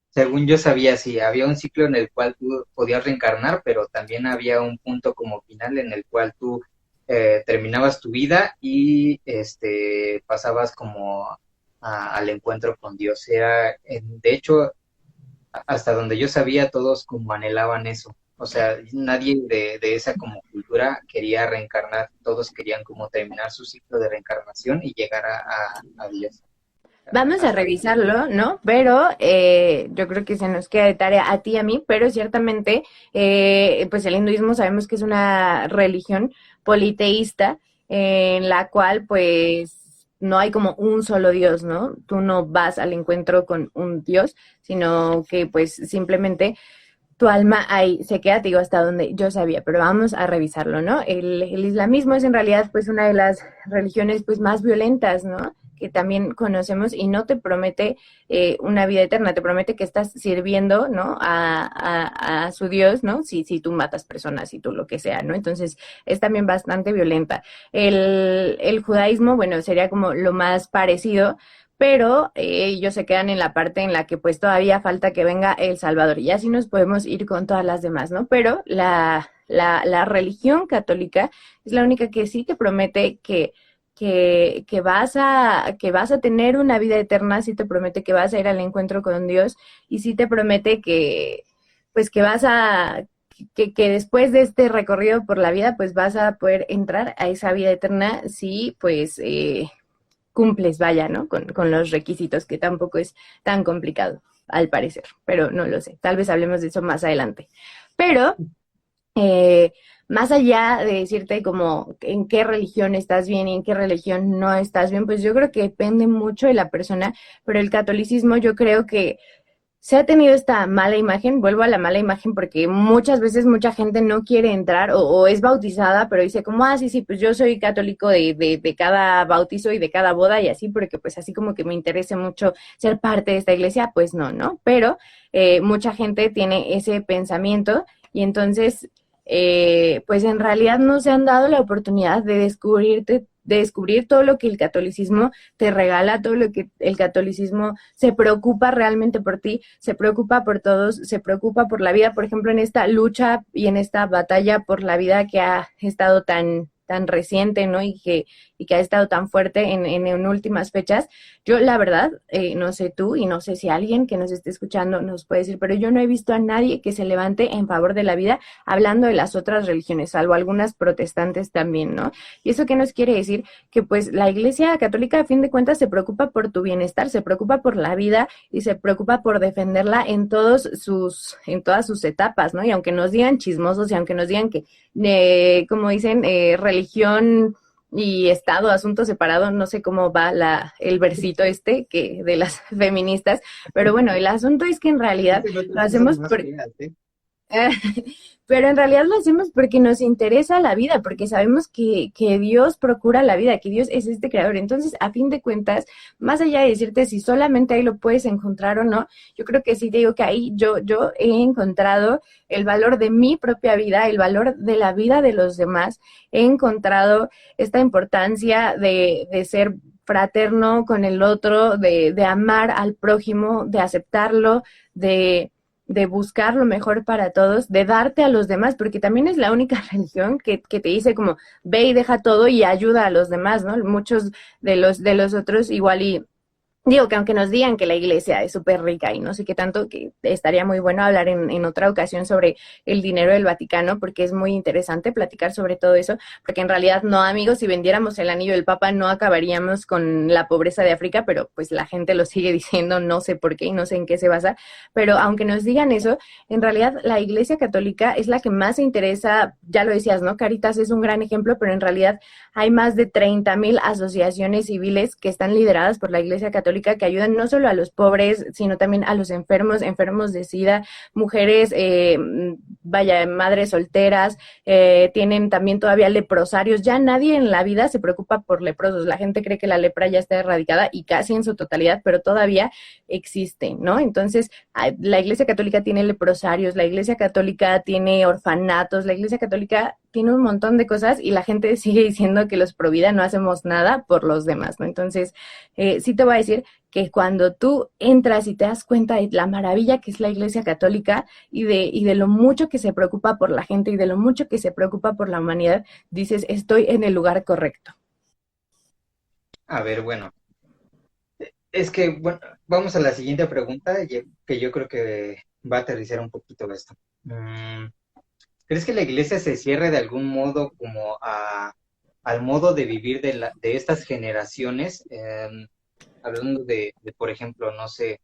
Según yo sabía, sí, había un ciclo en el cual tú podías reencarnar, pero también había un punto como final en el cual tú terminabas tu vida y pasabas como al encuentro con Dios. De hecho, hasta donde yo sabía, todos como anhelaban eso. O sea, nadie de esa como cultura quería reencarnar, todos querían como terminar su ciclo de reencarnación y llegar a Dios. Vamos a revisarlo, ¿no? Pero yo creo que se nos queda de tarea a ti y a mí, pero ciertamente, pues el hinduismo sabemos que es una religión politeísta en la cual, pues, no hay como un solo Dios, ¿no? Tú no vas al encuentro con un Dios, sino que, pues, simplemente tu alma ahí se queda, te digo, hasta donde yo sabía, pero vamos a revisarlo, ¿no? El islamismo es en realidad, pues, una de las religiones, pues, más violentas, ¿no? Que también conocemos y no te promete una vida eterna, te promete que estás sirviendo, ¿no? A su Dios, ¿no? Si tú matas personas, si tú lo que sea, ¿no? Entonces es también bastante violenta. El judaísmo, bueno, sería como lo más parecido, pero ellos se quedan en la parte en la que pues todavía falta que venga el Salvador y así nos podemos ir con todas las demás, ¿no? Pero la religión católica es la única que sí te promete que vas a tener una vida eterna, sí te promete que vas a ir al encuentro con Dios y sí te promete que vas a, que después de este recorrido por la vida, pues vas a poder entrar a esa vida eterna si, pues, cumples, vaya, ¿no? Con los requisitos, que tampoco es tan complicado, al parecer, pero no lo sé. Tal vez hablemos de eso más adelante. Pero, más allá de decirte como en qué religión estás bien y en qué religión no estás bien, pues yo creo que depende mucho de la persona, pero el catolicismo yo creo que se ha tenido esta mala imagen, vuelvo a la mala imagen porque muchas veces mucha gente no quiere entrar o es bautizada, pero dice como, sí, pues yo soy católico de cada bautizo y de cada boda y así, porque pues así como que me interesa mucho ser parte de esta iglesia, pues no, pero mucha gente tiene ese pensamiento y entonces pues en realidad no se han dado la oportunidad de descubrir todo lo que el catolicismo te regala, todo lo que el catolicismo se preocupa realmente por ti, se preocupa por todos, se preocupa por la vida, por ejemplo, en esta lucha y en esta batalla por la vida que ha estado tan reciente, ¿no? Y que ha estado tan fuerte en últimas fechas. Yo, la verdad, no sé tú y no sé si alguien que nos esté escuchando nos puede decir, pero yo no he visto a nadie que se levante en favor de la vida hablando de las otras religiones, salvo algunas protestantes también, ¿no? Y eso qué nos quiere decir que pues la Iglesia Católica a fin de cuentas se preocupa por tu bienestar, se preocupa por la vida y se preocupa por defenderla en todas sus etapas, ¿no? Y aunque nos digan chismosos y aunque nos digan que como dicen, religión y Estado, asunto separado, no sé cómo va el versito que de las feministas, pero bueno, el asunto es que en realidad lo hacemos pero en realidad lo hacemos porque nos interesa la vida, porque sabemos que Dios procura la vida, que Dios es este creador. Entonces, a fin de cuentas, más allá de decirte si solamente ahí lo puedes encontrar o no, yo creo que sí te digo que ahí yo he encontrado el valor de mi propia vida, el valor de la vida de los demás. He encontrado esta importancia de ser fraterno con el otro, de amar al prójimo, de aceptarlo, de buscar lo mejor para todos, de darte a los demás, porque también es la única religión que te dice como ve y deja todo y ayuda a los demás, ¿no? Muchos de los otros igual y Digo que aunque nos digan que la iglesia es súper rica y no sé qué tanto, que estaría muy bueno hablar en otra ocasión sobre el dinero del Vaticano, porque es muy interesante platicar sobre todo eso, porque en realidad no, amigos, si vendiéramos el anillo del Papa no acabaríamos con la pobreza de África, pero pues la gente lo sigue diciendo, no sé por qué y no sé en qué se basa, pero aunque nos digan eso, en realidad la Iglesia Católica es la que más se interesa, ya lo decías, ¿no? Caritas es un gran ejemplo, pero en realidad hay más de 30,000 asociaciones civiles que están lideradas por la Iglesia Católica que ayudan no solo a los pobres, sino también a los enfermos, enfermos de SIDA, mujeres, madres solteras, tienen también todavía leprosarios. Ya nadie en la vida se preocupa por leprosos. La gente cree que la lepra ya está erradicada y casi en su totalidad, pero todavía existe, ¿no? Entonces, la Iglesia Católica tiene leprosarios, la Iglesia Católica tiene orfanatos, la Iglesia Católica tiene un montón de cosas y la gente sigue diciendo que los pro vida no hacemos nada por los demás, ¿no? Entonces, sí te voy a decir que cuando tú entras y te das cuenta de la maravilla que es la Iglesia Católica y de lo mucho que se preocupa por la gente y de lo mucho que se preocupa por la humanidad, dices, estoy en el lugar correcto. A ver, bueno, es que, bueno, vamos a la siguiente pregunta, que yo creo que va a aterrizar un poquito esto. ¿Crees que la iglesia se cierre de algún modo como al modo de vivir de estas generaciones? Hablando por ejemplo, no sé,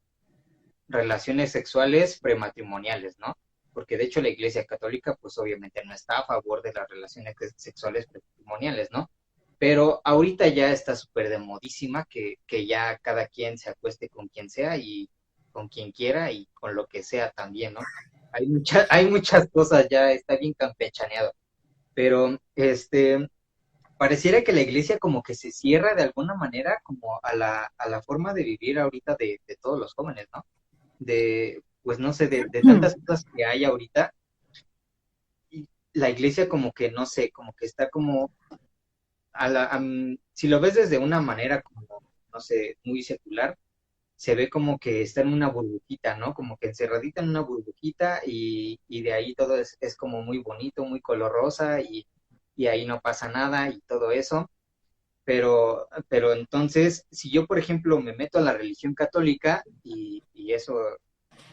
relaciones sexuales prematrimoniales, ¿no? Porque de hecho la Iglesia Católica, pues obviamente no está a favor de las relaciones sexuales prematrimoniales, ¿no? Pero ahorita ya está súper de modísima que ya cada quien se acueste con quien sea y con quien quiera y con lo que sea también, ¿no? Hay muchas cosas ya, está bien campechaneado. Pero, pareciera que la iglesia como que se cierra de alguna manera como a la forma de vivir ahorita de todos los jóvenes, ¿no? Pues no sé, de tantas cosas que hay ahorita. Y la iglesia como que, no sé, como que está como, si lo ves desde una manera como, no sé, muy secular, se ve como que está en una burbujita, ¿no? Como que encerradita en una burbujita y de ahí todo es como muy bonito, muy color rosa y ahí no pasa nada y todo eso. Pero entonces, si yo, por ejemplo, me meto a la religión católica y eso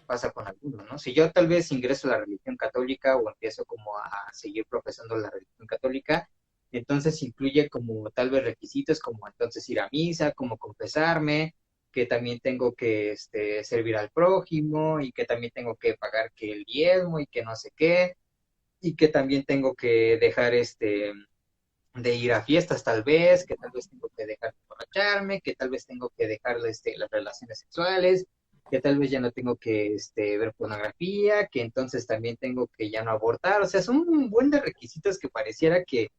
pasa con algunos, ¿no? Si yo tal vez ingreso a la religión católica o empiezo como a seguir profesando la religión católica, entonces incluye como tal vez requisitos como entonces ir a misa, como confesarme, que también tengo que servir al prójimo y que también tengo que pagar que el diezmo y que no sé qué, y que también tengo que dejar de ir a fiestas tal vez, que tal vez tengo que dejar de emborracharme, que tal vez tengo que dejar las relaciones sexuales, que tal vez ya no tengo que ver pornografía, que entonces también tengo que ya no abortar. O sea, son un buen de requisitos que pareciera que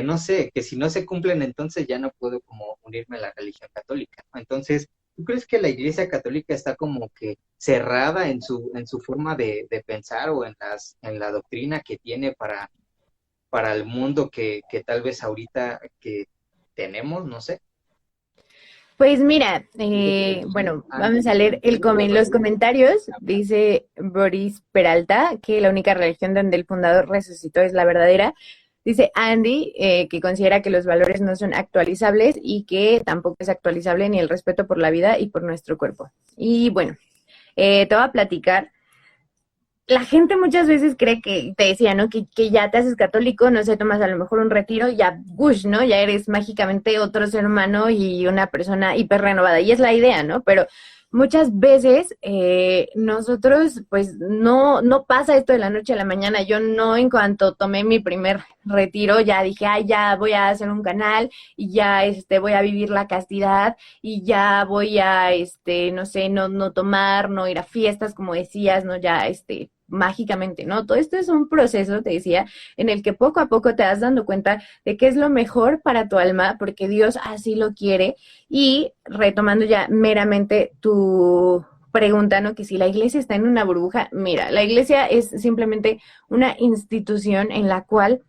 no sé, que si no se cumplen entonces ya no puedo como unirme a la religión católica, ¿no? Entonces, ¿tú crees que la Iglesia Católica está como que cerrada en su forma de pensar o en la doctrina que tiene para el mundo que tal vez ahorita que tenemos, no sé? Pues mira, bueno, vamos a leer los comentarios. Dice Boris Peralta que la única religión donde el fundador resucitó es la verdadera. Dice Andy que considera que los valores no son actualizables y que tampoco es actualizable ni el respeto por la vida y por nuestro cuerpo. Y bueno, te voy a platicar. La gente muchas veces cree que, te decía, ¿no? Que ya te haces católico, no sé, tomas a lo mejor un retiro y ya, gush, ¿no? Ya eres mágicamente otro ser humano y una persona hiper renovada. Y es la idea, ¿no? Pero muchas veces nosotros, pues, no pasa esto de la noche a la mañana. Yo no, en cuanto tomé mi primer retiro, ya dije, ay, ya voy a hacer un canal y ya voy a vivir la castidad y ya voy a, no sé, no tomar, no ir a fiestas, como decías, ¿no? Ya, mágicamente, ¿no? Todo esto es un proceso, te decía, en el que poco a poco te vas dando cuenta de qué es lo mejor para tu alma, porque Dios así lo quiere. Y retomando ya meramente tu pregunta, ¿no? Que si la iglesia está en una burbuja, mira, la iglesia es simplemente una institución en la cual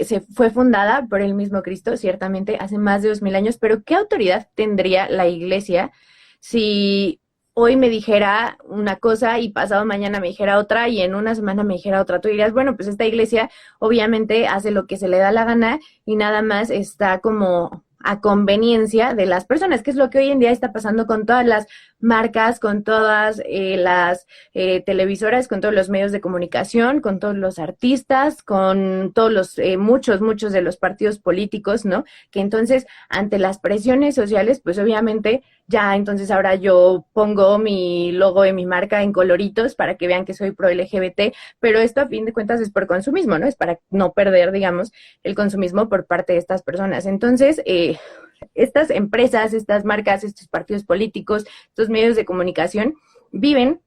se fue fundada por el mismo Cristo, ciertamente hace más de 2000 años, pero ¿qué autoridad tendría la iglesia si hoy me dijera una cosa y pasado mañana me dijera otra y en una semana me dijera otra? Tú dirías, bueno, pues esta iglesia obviamente hace lo que se le da la gana y nada más está como a conveniencia de las personas, que es lo que hoy en día está pasando con todas las marcas, con todas las televisoras, con todos los medios de comunicación, con todos los artistas, con todos los, muchos de los partidos políticos, ¿no? Que entonces, ante las presiones sociales, pues obviamente ya entonces ahora yo pongo mi logo de mi marca en coloritos para que vean que soy pro LGBT, pero esto a fin de cuentas es por consumismo, ¿no? Es para no perder, digamos, el consumismo por parte de estas personas. Entonces, estas empresas, estas marcas, estos partidos políticos, estos medios de comunicación viven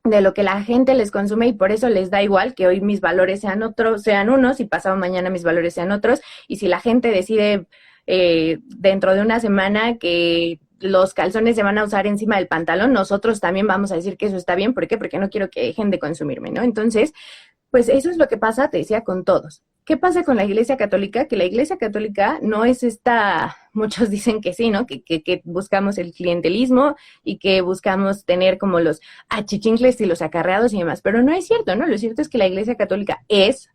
de lo que la gente les consume y por eso les da igual que hoy mis valores sean otros, sean unos y pasado mañana mis valores sean otros. Y si la gente decide dentro de una semana que los calzones se van a usar encima del pantalón, nosotros también vamos a decir que eso está bien. ¿Por qué? Porque no quiero que dejen de consumirme, ¿no? Entonces, pues eso es lo que pasa, te decía, con todos. ¿Qué pasa con la Iglesia Católica? Que la Iglesia Católica no es muchos dicen que sí, ¿no? Que buscamos el clientelismo y que buscamos tener como los achichincles y los acarreados y demás, pero no es cierto, ¿no? Lo cierto es que la Iglesia Católica es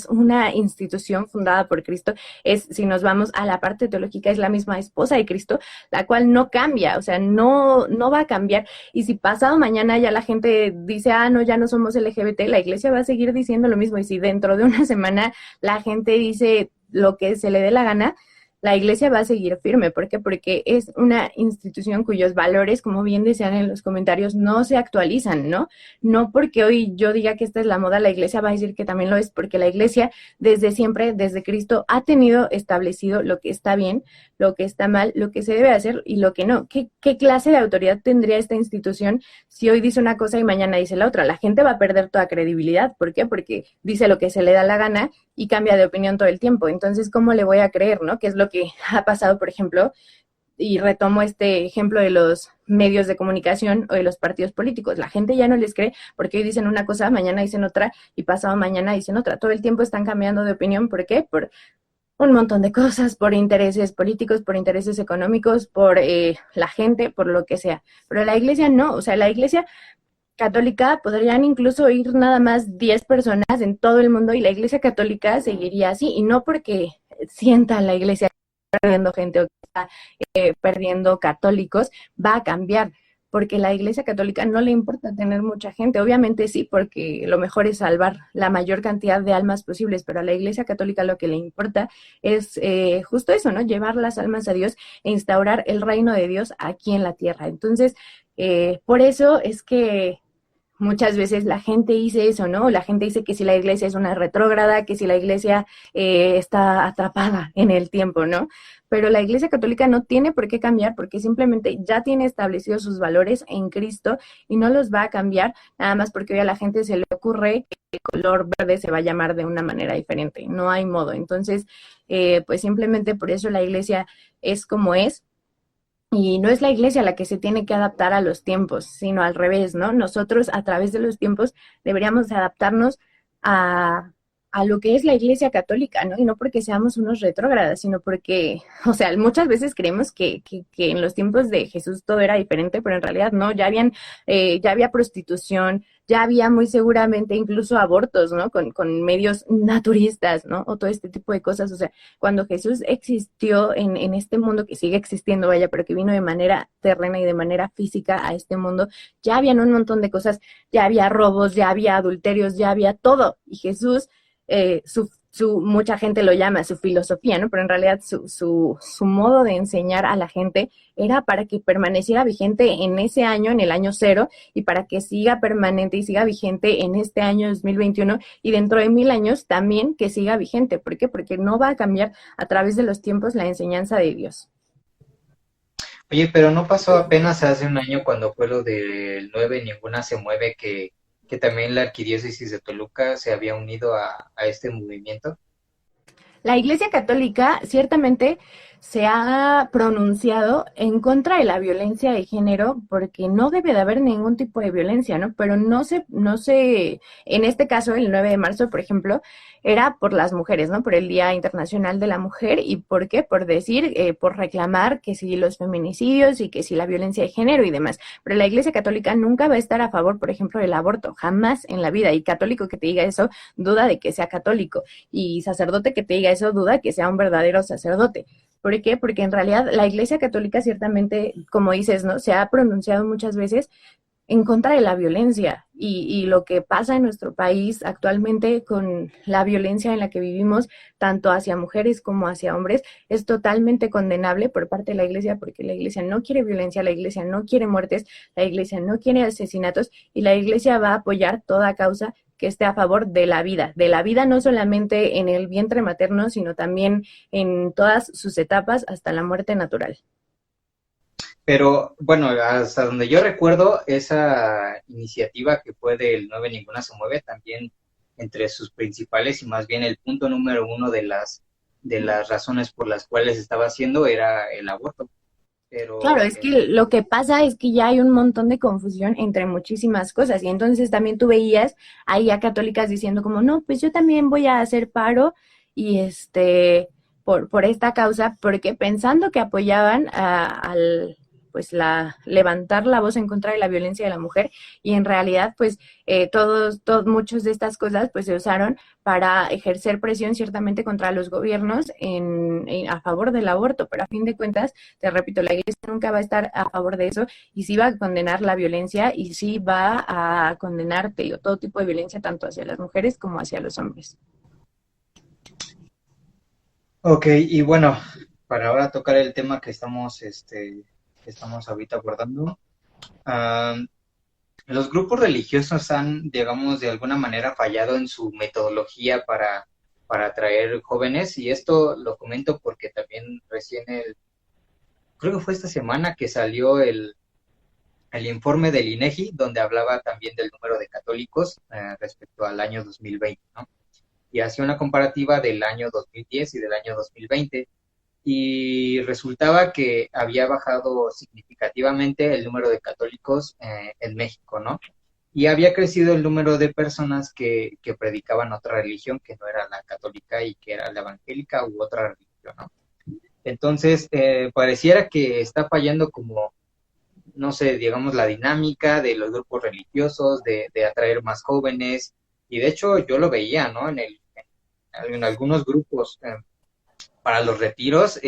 una institución fundada por Cristo, si nos vamos a la parte teológica, es la misma esposa de Cristo, la cual no cambia, o sea, no va a cambiar. Y si pasado mañana ya la gente dice, no, ya no somos LGBT, la iglesia va a seguir diciendo lo mismo. Y si dentro de una semana la gente dice lo que se le dé la gana, la iglesia va a seguir firme. ¿Por qué? Porque es una institución cuyos valores, como bien decían en los comentarios, no se actualizan, ¿no? No porque hoy yo diga que esta es la moda, la iglesia va a decir que también lo es, porque la iglesia desde siempre, desde Cristo, ha tenido establecido lo que está bien, lo que está mal, lo que se debe hacer y lo que no. ¿Qué clase de autoridad tendría esta institución si hoy dice una cosa y mañana dice la otra? La gente va a perder toda credibilidad. ¿Por qué? Porque dice lo que se le da la gana y cambia de opinión todo el tiempo. Entonces, ¿cómo le voy a creer, no? ¿Qué es lo que ha pasado, por ejemplo? Y retomo este ejemplo de los medios de comunicación o de los partidos políticos. La gente ya no les cree porque hoy dicen una cosa, mañana dicen otra y pasado mañana dicen otra. Todo el tiempo están cambiando de opinión. ¿Por qué? Por un montón de cosas, por intereses políticos, por intereses económicos, por la gente, por lo que sea. Pero la iglesia no, o sea, la iglesia católica podrían incluso ir nada más 10 personas en todo el mundo y la iglesia católica seguiría así, y no porque sienta la iglesia perdiendo gente o que está perdiendo católicos, va a cambiar, porque la iglesia católica no le importa tener mucha gente, obviamente sí, porque lo mejor es salvar la mayor cantidad de almas posibles, pero a la iglesia católica lo que le importa es justo eso, ¿no? Llevar las almas a Dios e instaurar el reino de Dios aquí en la tierra. Entonces, por eso es que muchas veces la gente dice eso, ¿no? La gente dice que si la iglesia es una retrógrada, que si la iglesia está atrapada en el tiempo, ¿no? Pero la iglesia católica no tiene por qué cambiar porque simplemente ya tiene establecidos sus valores en Cristo y no los va a cambiar nada más porque hoy a la gente se le ocurre que el color verde se va a llamar de una manera diferente. No hay modo. Entonces, pues simplemente por eso la iglesia es como es. Y no es la iglesia la que se tiene que adaptar a los tiempos, sino al revés, ¿no? Nosotros a través de los tiempos deberíamos adaptarnos a lo que es la iglesia católica, ¿no? Y no porque seamos unos retrógradas, sino porque, o sea, muchas veces creemos que en los tiempos de Jesús todo era diferente, pero en realidad no, ya había prostitución, ya había muy seguramente incluso abortos, ¿no? Con medios naturistas, ¿no? O todo este tipo de cosas. O sea, cuando Jesús existió en este mundo que sigue existiendo, vaya, pero que vino de manera terrena y de manera física a este mundo, ya habían un montón de cosas, ya había robos, ya había adulterios, ya había todo. Y Jesús, mucha gente lo llama su filosofía, ¿no? Pero en realidad su modo de enseñar a la gente era para que permaneciera vigente en ese año, en el año 0, y para que siga permanente y siga vigente en este año 2021 y dentro de 1000 años también que siga vigente. ¿Por qué? Porque no va a cambiar a través de los tiempos la enseñanza de Dios. Oye, pero ¿no pasó apenas hace un año cuando fue lo del 9 Ninguna se mueve que también la arquidiócesis de Toluca se había unido a este movimiento? La Iglesia Católica ciertamente se ha pronunciado en contra de la violencia de género porque no debe de haber ningún tipo de violencia, ¿no? Pero no se, en este caso, el 9 de marzo, por ejemplo, era por las mujeres, ¿no? Por el Día Internacional de la Mujer. ¿Y por qué? Por decir, por reclamar que si los feminicidios y que si la violencia de género y demás. Pero la Iglesia Católica nunca va a estar a favor, por ejemplo, del aborto, jamás en la vida. Y católico que te diga eso, duda de que sea católico. Y sacerdote que te diga eso, duda que sea un verdadero sacerdote. ¿Por qué? Porque en realidad la Iglesia Católica ciertamente, como dices, ¿no? Se ha pronunciado muchas veces en contra de la violencia y lo que pasa en nuestro país actualmente con la violencia en la que vivimos, tanto hacia mujeres como hacia hombres, es totalmente condenable por parte de la Iglesia, porque la Iglesia no quiere violencia, la Iglesia no quiere muertes, la Iglesia no quiere asesinatos, y la Iglesia va a apoyar toda causa que esté a favor de la vida no solamente en el vientre materno, sino también en todas sus etapas hasta la muerte natural. Pero bueno, hasta donde yo recuerdo, esa iniciativa que fue del 9 Ninguna se mueve, también entre sus principales y más bien el punto número uno de las razones por las cuales estaba haciendo era el aborto. Pero, claro, es que lo que pasa es que ya hay un montón de confusión entre muchísimas cosas, y entonces también tú veías ahí a católicas diciendo como, no, pues yo también voy a hacer paro y por esta causa, porque pensando que apoyaban pues levantar la voz en contra de la violencia de la mujer, y en realidad pues muchas de estas cosas pues se usaron para ejercer presión ciertamente contra los gobiernos a favor del aborto, pero a fin de cuentas, te repito, la Iglesia nunca va a estar a favor de eso, y sí va a condenar la violencia, y sí va a condenar todo tipo de violencia, tanto hacia las mujeres como hacia los hombres. Ok, y bueno, para ahora tocar el tema que estamos ahorita abordando, los grupos religiosos han, digamos, de alguna manera fallado en su metodología para atraer jóvenes, y esto lo comento porque también recién creo que fue esta semana que salió el informe del INEGI, donde hablaba también del número de católicos respecto al año 2020, ¿no? Y hacía una comparativa del año 2010 y del año 2020, y resultaba que había bajado significativamente el número de católicos en México, ¿no? Y había crecido el número de personas que predicaban otra religión que no era la católica y que era la evangélica u otra religión, ¿no? Entonces, pareciera que está fallando como, no sé, digamos, la dinámica de los grupos religiosos, de atraer más jóvenes, y de hecho yo lo veía, ¿no? En algunos grupos, para los retiros,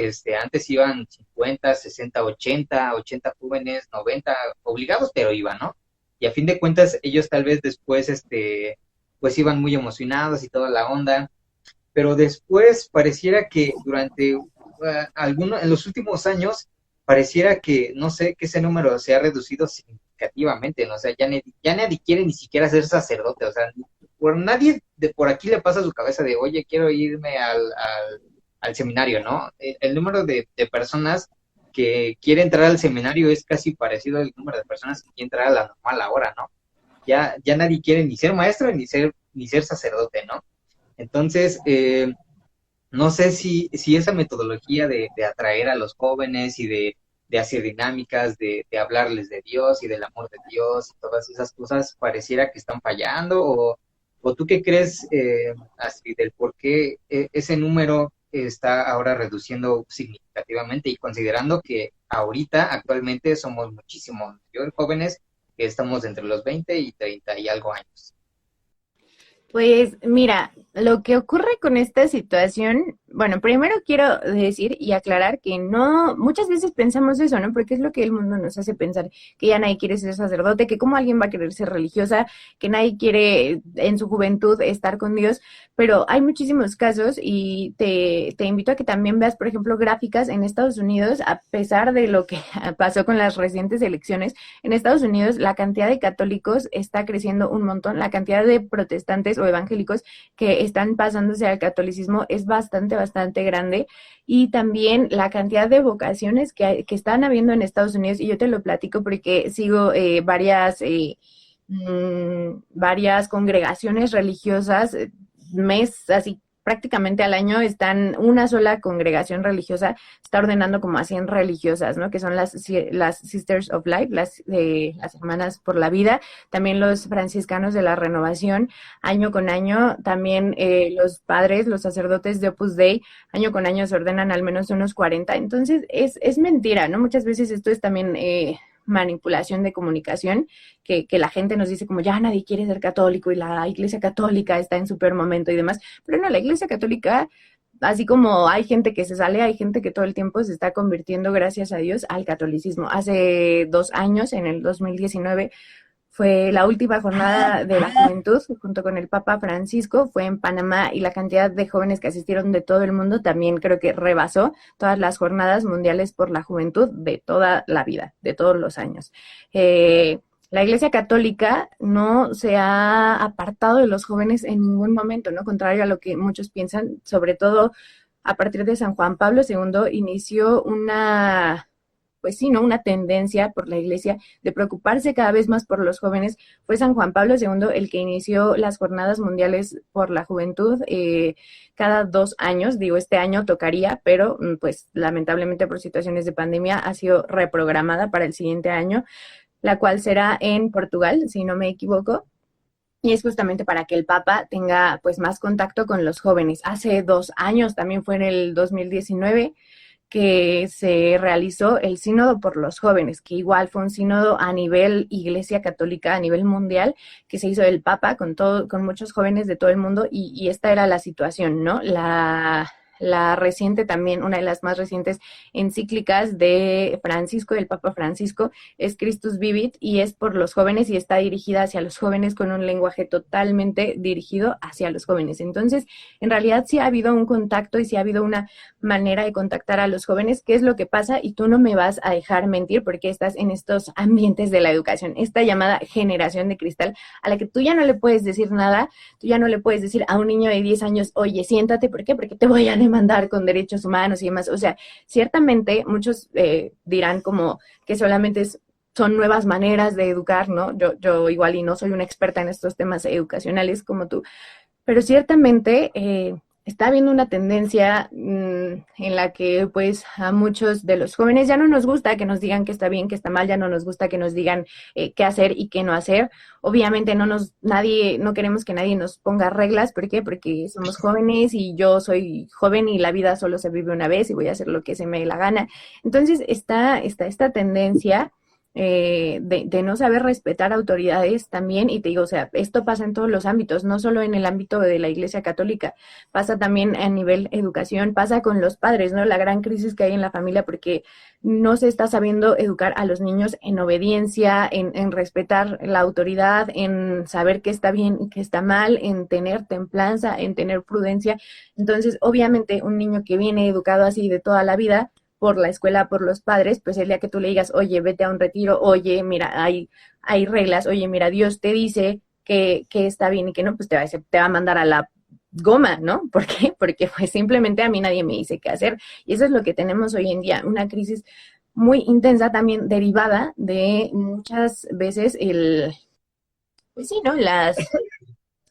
antes iban 50, 60, 80 jóvenes, 90 obligados, pero iban, ¿no? Y a fin de cuentas, ellos tal vez después, pues iban muy emocionados y toda la onda, pero después pareciera que durante en los últimos años, pareciera que, no sé, que ese número se ha reducido significativamente, ¿no? O sea, ya nadie quiere ni siquiera ser sacerdote, o sea, por nadie de por aquí le pasa a su cabeza de, oye, quiero irme al seminario, ¿no? El número de personas que quiere entrar al seminario es casi parecido al número de personas que quieren entrar a la normal ahora, ¿no? Ya nadie quiere ni ser maestro ni ser sacerdote, ¿no? Entonces, no sé si esa metodología de atraer a los jóvenes y de hacer dinámicas, de hablarles de Dios y del amor de Dios y todas esas cosas pareciera que están fallando, o tú qué crees, Astrid, del por qué ese número está ahora reduciendo significativamente, y considerando que actualmente somos muchísimos jóvenes que estamos entre los 20 y 30 y algo años. Pues mira, lo que ocurre con esta situación, bueno, primero quiero decir y aclarar que no, muchas veces pensamos eso, ¿no? Porque es lo que el mundo nos hace pensar, que ya nadie quiere ser sacerdote, que cómo alguien va a querer ser religiosa, que nadie quiere en su juventud estar con Dios, pero hay muchísimos casos, y te invito a que también veas, por ejemplo, gráficas en Estados Unidos, a pesar de lo que pasó con las recientes elecciones. En Estados Unidos la cantidad de católicos está creciendo un montón, la cantidad de protestantes o evangélicos que están pasándose al catolicismo es bastante grande, y también la cantidad de vocaciones que están habiendo en Estados Unidos, y yo te lo platico porque sigo varias congregaciones religiosas, así prácticamente al año una sola congregación religiosa está ordenando como a 100 religiosas, ¿no? Que son las Sisters of Life, las hermanas por la vida, también los franciscanos de la Renovación, año con año, también los padres, los sacerdotes de Opus Dei, año con año se ordenan al menos unos 40, entonces es mentira, ¿no? Muchas veces esto es también manipulación de comunicación, que la gente nos dice como ya nadie quiere ser católico y la Iglesia Católica está en su peor momento y demás, pero no, la Iglesia Católica así como hay gente que se sale, hay gente que todo el tiempo se está convirtiendo, gracias a Dios, al catolicismo. Hace 2 años, en el 2019, fue la última jornada de la juventud junto con el Papa Francisco, fue en Panamá y la cantidad de jóvenes que asistieron de todo el mundo también creo que rebasó todas las jornadas mundiales por la juventud de toda la vida, de todos los años. La Iglesia Católica no se ha apartado de los jóvenes en ningún momento, ¿no? Contrario a lo que muchos piensan, sobre todo a partir de San Juan Pablo II inició pues sí, ¿no? Una tendencia por la Iglesia de preocuparse cada vez más por los jóvenes. Fue San Juan Pablo II el que inició las jornadas mundiales por la juventud cada 2 años. Digo, este año tocaría, pero pues lamentablemente por situaciones de pandemia ha sido reprogramada para el siguiente año, la cual será en Portugal, si no me equivoco. Y es justamente para que el Papa tenga pues más contacto con los jóvenes. Hace 2 años, también fue en el 2019, que se realizó el Sínodo por los Jóvenes, que igual fue un sínodo a nivel Iglesia Católica, a nivel mundial, que se hizo el Papa con muchos jóvenes de todo el mundo, y esta era la situación, ¿no? La reciente también, una de las más recientes encíclicas de Francisco, del Papa Francisco, es Christus Vivit, y es por los jóvenes y está dirigida hacia los jóvenes con un lenguaje totalmente dirigido hacia los jóvenes. Entonces, en realidad sí ha habido un contacto y sí ha habido una manera de contactar a los jóvenes. ¿Qué es lo que pasa? Y tú no me vas a dejar mentir porque estás en estos ambientes de la educación, esta llamada generación de cristal, a la que tú ya no le puedes decir nada, tú ya no le puedes decir a un niño de 10 años, oye, siéntate, ¿por qué? Porque te voy a demandar con derechos humanos y demás. O sea, ciertamente muchos dirán como que solamente son nuevas maneras de educar, ¿no? Yo igual y no soy una experta en estos temas educacionales como tú, pero ciertamente está habiendo una tendencia en la que pues a muchos de los jóvenes ya no nos gusta que nos digan que está bien, que está mal, ya no nos gusta que nos digan qué hacer y qué no hacer. Obviamente no queremos que nadie nos ponga reglas. ¿Por qué? Porque somos jóvenes y yo soy joven y la vida solo se vive una vez y voy a hacer lo que se me dé la gana. Entonces está esta tendencia de no saber respetar autoridades también, y te digo, o sea, esto pasa en todos los ámbitos, no solo en el ámbito de la Iglesia Católica, pasa también a nivel educación, pasa con los padres, ¿no? La gran crisis que hay en la familia porque no se está sabiendo educar a los niños en obediencia, en respetar la autoridad, en saber qué está bien y qué está mal, en tener templanza, en tener prudencia. Entonces, obviamente, un niño que viene educado así de toda la vida, por la escuela, por los padres, pues el día que tú le digas, oye, vete a un retiro, oye, mira, hay reglas, oye, mira, Dios te dice que está bien y que no, pues te va a mandar a la goma, ¿no? ¿Por qué? Porque pues simplemente a mí nadie me dice qué hacer. Y eso es lo que tenemos hoy en día, una crisis muy intensa también derivada de muchas veces pues sí, ¿no?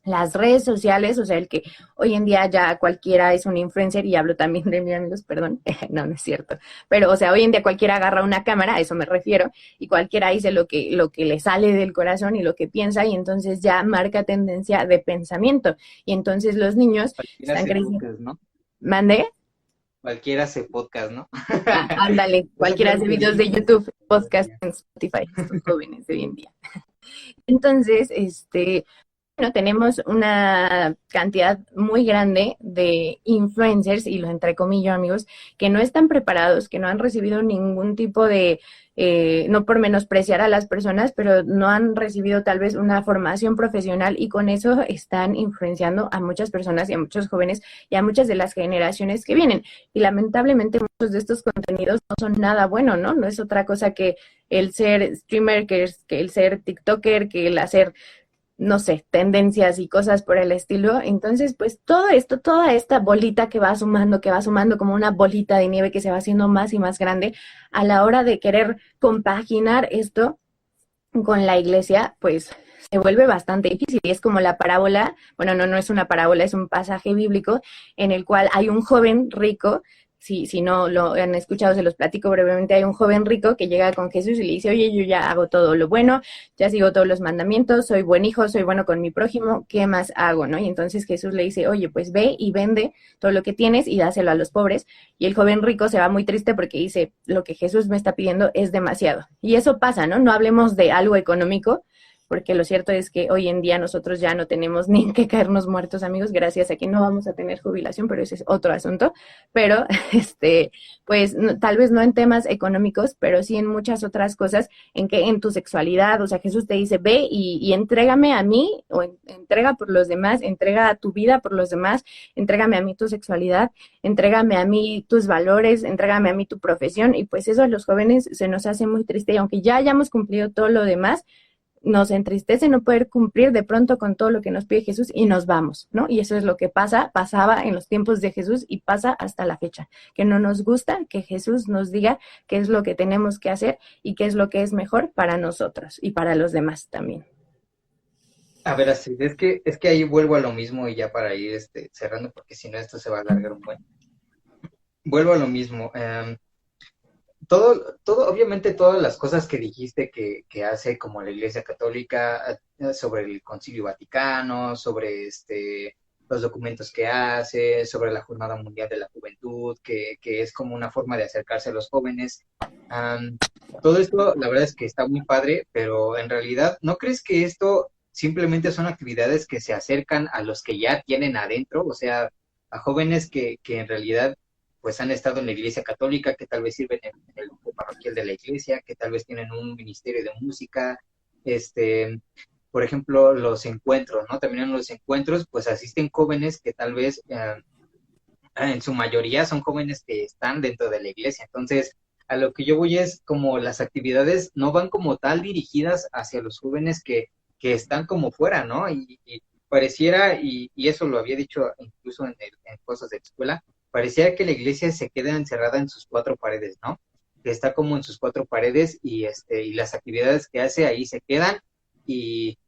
Las redes sociales, o sea, el que hoy en día ya cualquiera es un influencer, y hablo también de mis amigos, perdón, no es cierto, pero, o sea, hoy en día cualquiera agarra una cámara, a eso me refiero, y cualquiera dice lo que le sale del corazón y lo que piensa, y entonces ya marca tendencia de pensamiento, y entonces los niños están creciendo. ¿No? ¿Mande? Cualquiera hace podcast, ¿no? Ándale, cualquiera hace videos de YouTube, podcast en Spotify, estos jóvenes de hoy en día. Entonces, bueno, tenemos una cantidad muy grande de influencers, y lo entrecomillo, amigos, que no están preparados, que no han recibido ningún tipo de, no por menospreciar a las personas, pero no han recibido tal vez una formación profesional, y con eso están influenciando a muchas personas y a muchos jóvenes y a muchas de las generaciones que vienen. Y lamentablemente muchos de estos contenidos no son nada bueno, ¿no? No es otra cosa que el ser streamer, que el ser TikToker, que el hacer, no sé, tendencias y cosas por el estilo. Entonces, pues todo esto, toda esta bolita que va sumando como una bolita de nieve que se va haciendo más y más grande, a la hora de querer compaginar esto con la iglesia, pues se vuelve bastante difícil. Y es como la parábola, bueno, no es una parábola, es un pasaje bíblico en el cual hay un joven rico. Si no lo han escuchado, se los platico brevemente. Hay un joven rico que llega con Jesús y le dice, oye, yo ya hago todo lo bueno, ya sigo todos los mandamientos, soy buen hijo, soy bueno con mi prójimo, ¿qué más hago, no? Y entonces Jesús le dice, oye, pues ve y vende todo lo que tienes y dáselo a los pobres. Y el joven rico se va muy triste porque dice, lo que Jesús me está pidiendo es demasiado. Y eso pasa, ¿no? No hablemos de algo económico, porque lo cierto es que hoy en día nosotros ya no tenemos ni que caernos muertos, amigos, gracias a que no vamos a tener jubilación, pero ese es otro asunto. Pero, pues, tal vez no en temas económicos, pero sí en muchas otras cosas, en tu sexualidad. O sea, Jesús te dice, ve y entrégame a mí, o entrega por los demás, entrega tu vida por los demás, entrégame a mí tu sexualidad, entrégame a mí tus valores, entrégame a mí tu profesión. Y pues eso a los jóvenes se nos hace muy triste, y aunque ya hayamos cumplido todo lo demás, nos entristece no poder cumplir de pronto con todo lo que nos pide Jesús y nos vamos, ¿no? Y eso es lo que pasaba en los tiempos de Jesús y pasa hasta la fecha, que no nos gusta que Jesús nos diga qué es lo que tenemos que hacer y qué es lo que es mejor para nosotros y para los demás también. A ver, así, es que ahí vuelvo a lo mismo y ya para ir cerrando, porque si no esto se va a alargar un buen. Vuelvo a lo mismo. Obviamente todas las cosas que dijiste que hace como la Iglesia Católica sobre el Concilio Vaticano, sobre los documentos que hace, sobre la Jornada Mundial de la Juventud, que es como una forma de acercarse a los jóvenes. Todo esto, la verdad es que está muy padre, pero en realidad, ¿no crees que esto simplemente son actividades que se acercan a los que ya tienen adentro? O sea, a jóvenes que en realidad pues han estado en la Iglesia Católica, que tal vez sirven en el grupo parroquial de la Iglesia, que tal vez tienen un ministerio de música, por ejemplo, los encuentros, ¿no? También en los encuentros, pues asisten jóvenes que tal vez, en su mayoría son jóvenes que están dentro de la Iglesia. Entonces, a lo que yo voy es como las actividades no van como tal dirigidas hacia los jóvenes que están como fuera, ¿no? Y pareciera, y eso lo había dicho incluso en cosas de la escuela, parecía que la iglesia se queda encerrada en sus cuatro paredes, ¿no? Que está como en sus cuatro paredes y las actividades que hace ahí se quedan y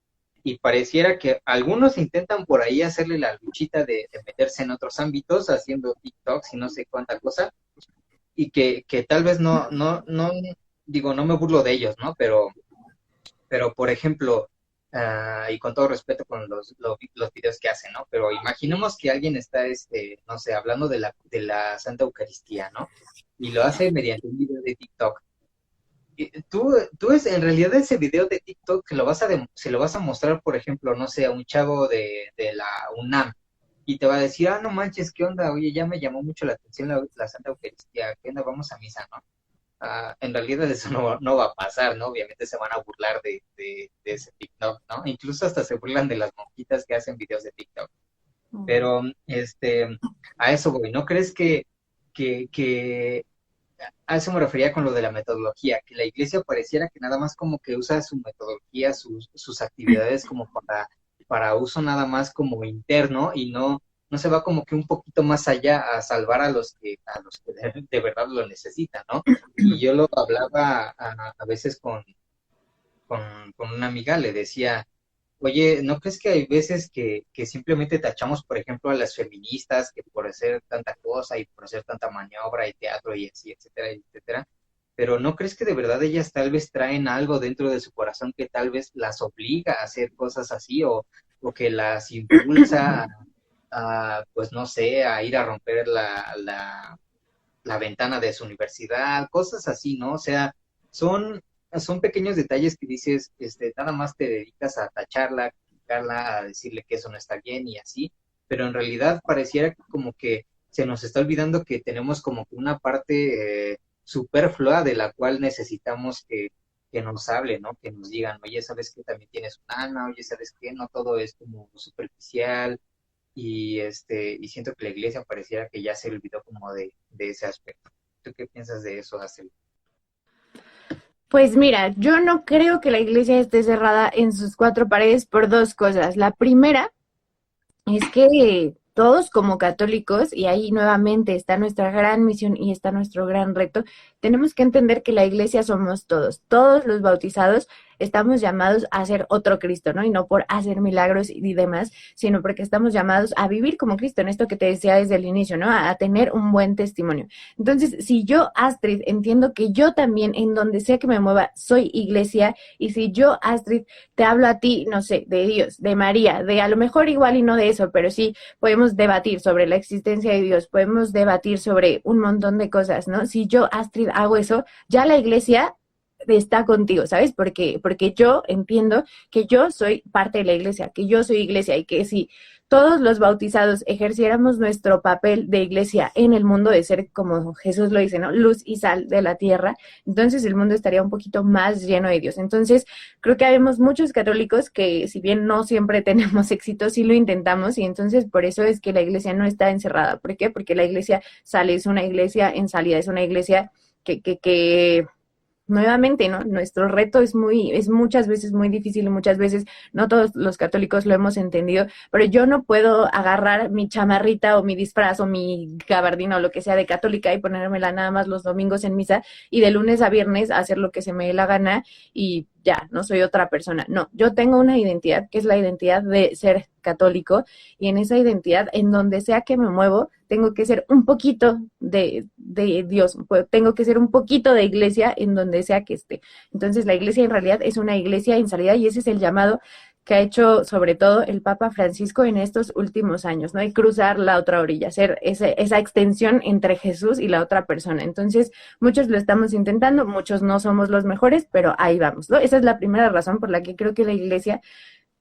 pareciera que algunos intentan por ahí hacerle la luchita de meterse en otros ámbitos, haciendo TikToks y no sé cuánta cosa, y que tal vez no, digo, no me burlo de ellos, ¿no? Pero por ejemplo, y con todo respeto con los videos que hacen, ¿no? Pero imaginemos que alguien está, no sé, hablando de la Santa Eucaristía, ¿no? Y lo hace mediante un video de TikTok. Y tú en realidad ese video de TikTok se lo vas a mostrar, por ejemplo, no sé, a un chavo de la UNAM, y te va a decir, no manches, ¿qué onda? Oye, ya me llamó mucho la atención la Santa Eucaristía, ¿qué onda? Vamos a misa, ¿no? En realidad eso no va a pasar, ¿no? Obviamente se van a burlar de ese TikTok, ¿no? Incluso hasta se burlan de las monjitas que hacen videos de TikTok. Pero, a eso voy. ¿No crees que a eso me refería con lo de la metodología? Que la iglesia pareciera que nada más como que usa su metodología, sus actividades como para uso nada más como interno y no se va como que un poquito más allá a salvar a los que de verdad lo necesitan, ¿no? Y yo lo hablaba a veces con una amiga, le decía, oye, ¿no crees que hay veces que simplemente tachamos, por ejemplo, a las feministas que por hacer tanta cosa y por hacer tanta maniobra y teatro y así, etcétera, etcétera? Pero ¿no crees que de verdad ellas tal vez traen algo dentro de su corazón que tal vez las obliga a hacer cosas así o que las impulsa pues no sé, a ir a romper la ventana de su universidad, cosas así, ¿no? O sea, son pequeños detalles que dices, nada más te dedicas a tacharla, criticarla, a decirle que eso no está bien y así, pero en realidad pareciera como que se nos está olvidando que tenemos como que una parte superflua de la cual necesitamos que nos hable, ¿no? Que nos digan, oye, ¿sabes qué? También tienes un alma, oye, ¿sabes qué? No todo es como superficial. Y siento que la iglesia pareciera que ya se olvidó como de ese aspecto. ¿Tú qué piensas de eso, Astrid? Pues mira, yo no creo que la iglesia esté cerrada en sus cuatro paredes por dos cosas. La primera es que todos como católicos, y ahí nuevamente está nuestra gran misión y está nuestro gran reto, tenemos que entender que la iglesia somos todos los bautizados estamos llamados a ser otro Cristo, ¿no? Y no por hacer milagros y demás, sino porque estamos llamados a vivir como Cristo, en esto que te decía desde el inicio, ¿no? A tener un buen testimonio. Entonces, si yo, Astrid, entiendo que yo también, en donde sea que me mueva, soy iglesia, y si yo, Astrid, te hablo a ti, no sé, de Dios, de María, de a lo mejor igual y no de eso, pero sí podemos debatir sobre la existencia de Dios, podemos debatir sobre un montón de cosas, ¿no? Si yo, Astrid, hago eso, ya la iglesia está contigo, ¿sabes? Porque yo entiendo que yo soy parte de la iglesia, que yo soy iglesia y que si todos los bautizados ejerciéramos nuestro papel de iglesia en el mundo, de ser, como Jesús lo dice, ¿no? Luz y sal de la tierra, entonces el mundo estaría un poquito más lleno de Dios. Entonces, creo que habemos muchos católicos que, si bien no siempre tenemos éxito, sí lo intentamos, y entonces por eso es que la iglesia no está encerrada. ¿Por qué? Porque la iglesia sale, es una iglesia en salida, es una iglesia que nuevamente, ¿no? Nuestro reto es muchas veces muy difícil y muchas veces no todos los católicos lo hemos entendido, pero yo no puedo agarrar mi chamarrita o mi disfraz o mi gabardina o lo que sea de católica y ponérmela nada más los domingos en misa y de lunes a viernes hacer lo que se me dé la gana y ya, no soy otra persona. No, yo tengo una identidad que es la identidad de ser católico, y en esa identidad, en donde sea que me muevo, tengo que ser un poquito de Dios, tengo que ser un poquito de iglesia en donde sea que esté. Entonces la iglesia en realidad es una iglesia en salida, y ese es el llamado que ha hecho sobre todo el Papa Francisco en estos últimos años, ¿no? Y cruzar la otra orilla, ser esa extensión entre Jesús y la otra persona. Entonces, muchos lo estamos intentando, muchos no somos los mejores, pero ahí vamos, ¿no? Esa es la primera razón por la que creo que la iglesia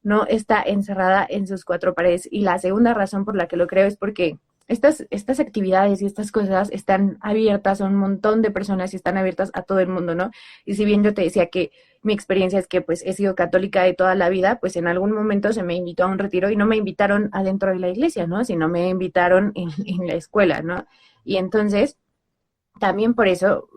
no está encerrada en sus cuatro paredes. Y la segunda razón por la que lo creo es porque estas actividades y estas cosas están abiertas a un montón de personas y están abiertas a todo el mundo, ¿no? Y si bien yo te decía que mi experiencia es que pues he sido católica de toda la vida, pues en algún momento se me invitó a un retiro y no me invitaron adentro de la iglesia, ¿no? Sino me invitaron en la escuela, ¿no? Y entonces, también por eso,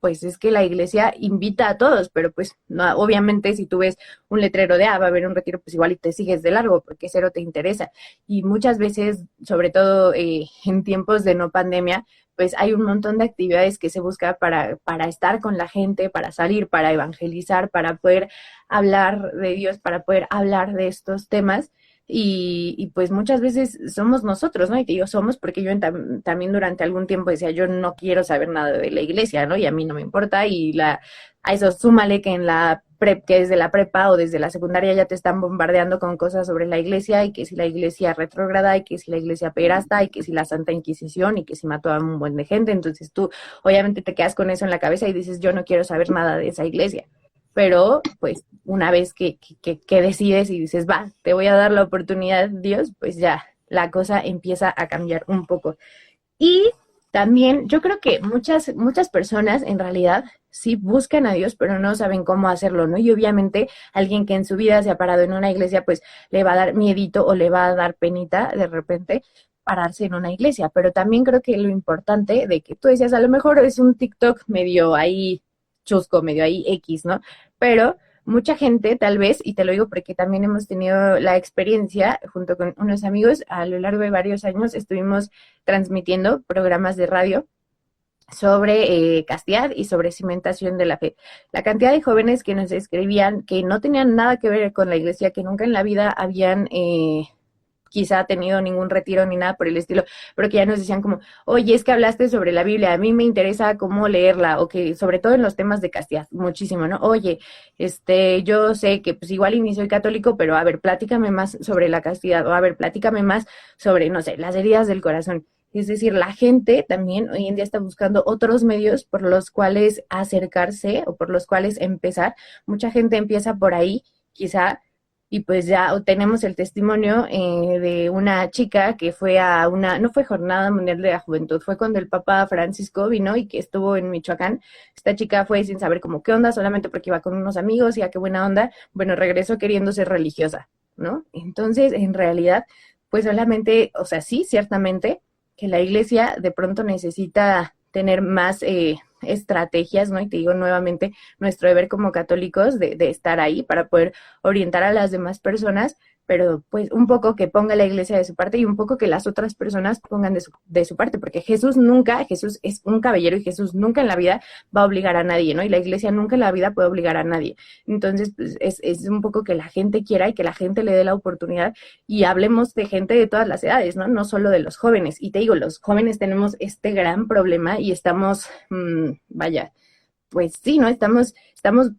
pues es que la iglesia invita a todos, pero pues no, obviamente si tú ves un letrero de, va a haber un retiro, pues igual y te sigues de largo porque cero te interesa. Y muchas veces, sobre todo en tiempos de no pandemia, pues hay un montón de actividades que se busca para estar con la gente, para salir, para evangelizar, para poder hablar de Dios, para poder hablar de estos temas. Y pues muchas veces somos nosotros, ¿no? Y te digo somos porque yo también durante algún tiempo decía, yo no quiero saber nada de la iglesia, ¿no? Y a mí no me importa, y a eso súmale que en que desde la prepa o desde la secundaria ya te están bombardeando con cosas sobre la iglesia, y que si la iglesia retrógrada, y que si la iglesia pederasta, y que si la Santa Inquisición, y que si mató a un buen de gente. Entonces tú obviamente te quedas con eso en la cabeza y dices, yo no quiero saber nada de esa iglesia. Pero pues una vez que decides y dices, va, te voy a dar la oportunidad, Dios, pues ya la cosa empieza a cambiar un poco. Y también yo creo que muchas personas en realidad sí buscan a Dios, pero no saben cómo hacerlo, ¿no? Y obviamente alguien que en su vida se ha parado en una iglesia, pues le va a dar miedito o le va a dar penita de repente pararse en una iglesia. Pero también creo que lo importante de que tú decías, a lo mejor es un TikTok medio ahí chusco, medio ahí X, ¿no? Pero mucha gente tal vez, y te lo digo porque también hemos tenido la experiencia junto con unos amigos, a lo largo de varios años estuvimos transmitiendo programas de radio sobre castidad y sobre cimentación de la fe. La cantidad de jóvenes que nos escribían que no tenían nada que ver con la iglesia, que nunca en la vida habían quizá tenido ningún retiro ni nada por el estilo, pero que ya nos decían como, oye, es que hablaste sobre la Biblia, a mí me interesa cómo leerla, o que sobre todo en los temas de castidad, muchísimo, ¿no? Oye, yo sé que pues igual y ni soy católico, pero a ver, platícame más sobre la castidad, o a ver, platícame más sobre, no sé, las heridas del corazón. Es decir, la gente también hoy en día está buscando otros medios por los cuales acercarse o por los cuales empezar. Mucha gente empieza por ahí, quizá. Y pues ya tenemos el testimonio de una chica que fue a no fue Jornada Mundial de la Juventud, fue cuando el Papa Francisco vino y que estuvo en Michoacán. Esta chica fue sin saber cómo qué onda, solamente porque iba con unos amigos y a qué buena onda. Bueno, regresó queriendo ser religiosa, ¿no? Entonces, en realidad, pues solamente, o sea, sí, ciertamente, que la iglesia de pronto necesita tener más estrategias, ¿no? Y te digo nuevamente, nuestro deber como católicos de estar ahí para poder orientar a las demás personas, pero pues un poco que ponga la iglesia de su parte y un poco que las otras personas pongan de su parte, porque Jesús es un caballero y Jesús nunca en la vida va a obligar a nadie, ¿no? Y la iglesia nunca en la vida puede obligar a nadie. Entonces, pues es un poco que la gente quiera y que la gente le dé la oportunidad, y hablemos de gente de todas las edades, ¿no? No solo de los jóvenes. Y te digo, los jóvenes tenemos este gran problema y estamos, pues sí, ¿no? Estamos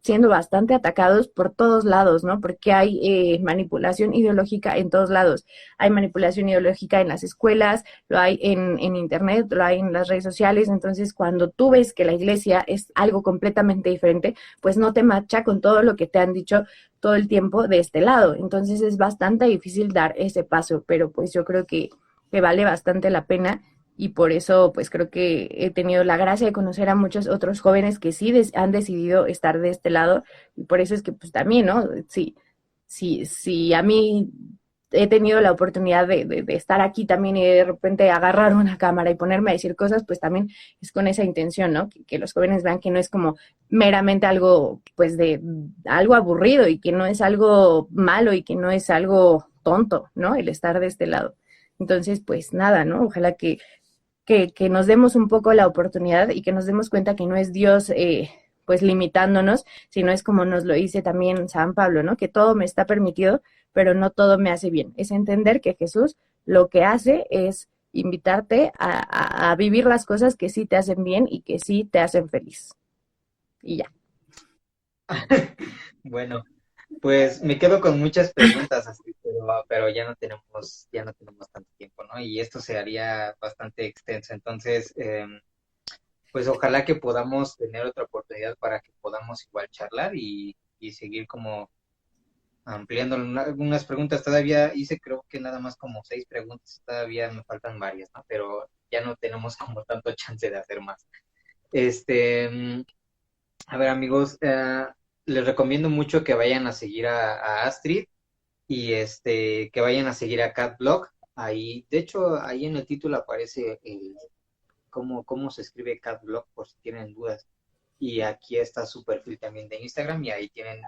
siendo bastante atacados por todos lados, ¿no? Porque hay manipulación ideológica en todos lados. Hay manipulación ideológica en las escuelas, lo hay en internet, lo hay en las redes sociales. Entonces, cuando tú ves que la iglesia es algo completamente diferente, pues no te macha con todo lo que te han dicho todo el tiempo de este lado. Entonces, es bastante difícil dar ese paso, pero pues yo creo que vale bastante la pena y por eso pues creo que he tenido la gracia de conocer a muchos otros jóvenes que sí han decidido estar de este lado y por eso es que pues también, ¿no? Sí, a mí he tenido la oportunidad de estar aquí también y de repente agarrar una cámara y ponerme a decir cosas, pues también es con esa intención, ¿no? Que los jóvenes vean que no es como meramente algo, pues de algo aburrido y que no es algo malo y que no es algo tonto, ¿no? El estar de este lado. Entonces, pues nada, ¿no? Ojalá que nos demos un poco la oportunidad y que nos demos cuenta que no es Dios pues limitándonos, sino es como nos lo dice también San Pablo, ¿no? Que todo me está permitido, pero no todo me hace bien. Es entender que Jesús lo que hace es invitarte a vivir las cosas que sí te hacen bien y que sí te hacen feliz. Y ya. Bueno, pues me quedo con muchas preguntas, así, pero ya no tenemos tanto tiempo, ¿no? Y esto se haría bastante extenso. Entonces, pues ojalá que podamos tener otra oportunidad para que podamos igual charlar y seguir como ampliando algunas preguntas. Todavía hice creo que nada más como 6 preguntas, todavía me faltan varias, ¿no? Pero ya no tenemos como tanto chance de hacer más. A ver, amigos, les recomiendo mucho que vayan a seguir a Astrid y que vayan a seguir a Catblog. Ahí, de hecho, ahí en el título aparece cómo se escribe Catblog por si tienen dudas. Y aquí está su perfil también de Instagram y ahí tienen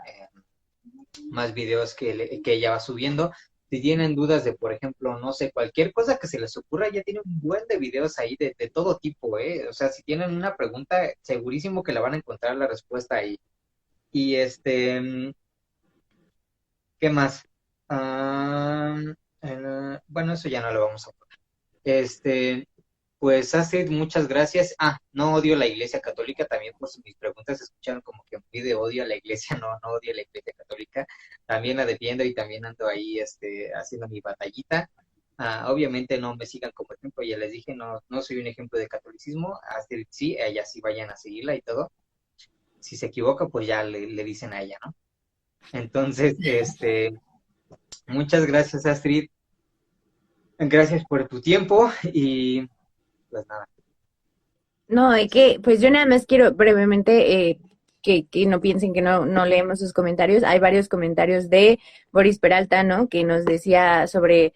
más videos que ella va subiendo. Si tienen dudas de, por ejemplo, no sé, cualquier cosa que se les ocurra, ya tiene un buen de videos ahí de todo tipo, ¿eh? O sea, si tienen una pregunta, segurísimo que la van a encontrar la respuesta ahí. Y ¿qué más? Bueno, eso ya no lo vamos a poner. Pues Astrid, muchas gracias. No odio la Iglesia Católica, también por si mis preguntas se escucharon como que muy de odio a la Iglesia, no odio a la Iglesia Católica, también la defiendo y también ando ahí haciendo mi batallita. Obviamente no me sigan como ejemplo, ya les dije, no soy un ejemplo de catolicismo. Astrid sí, ella sí vayan a seguirla y todo. Si se equivoca, pues ya le dicen a ella, ¿no? Entonces, muchas gracias, Astrid. Gracias por tu tiempo y pues nada. No, de que, pues yo nada más quiero brevemente que no piensen que no leemos sus comentarios. Hay varios comentarios de Boris Peralta, ¿no? Que nos decía sobre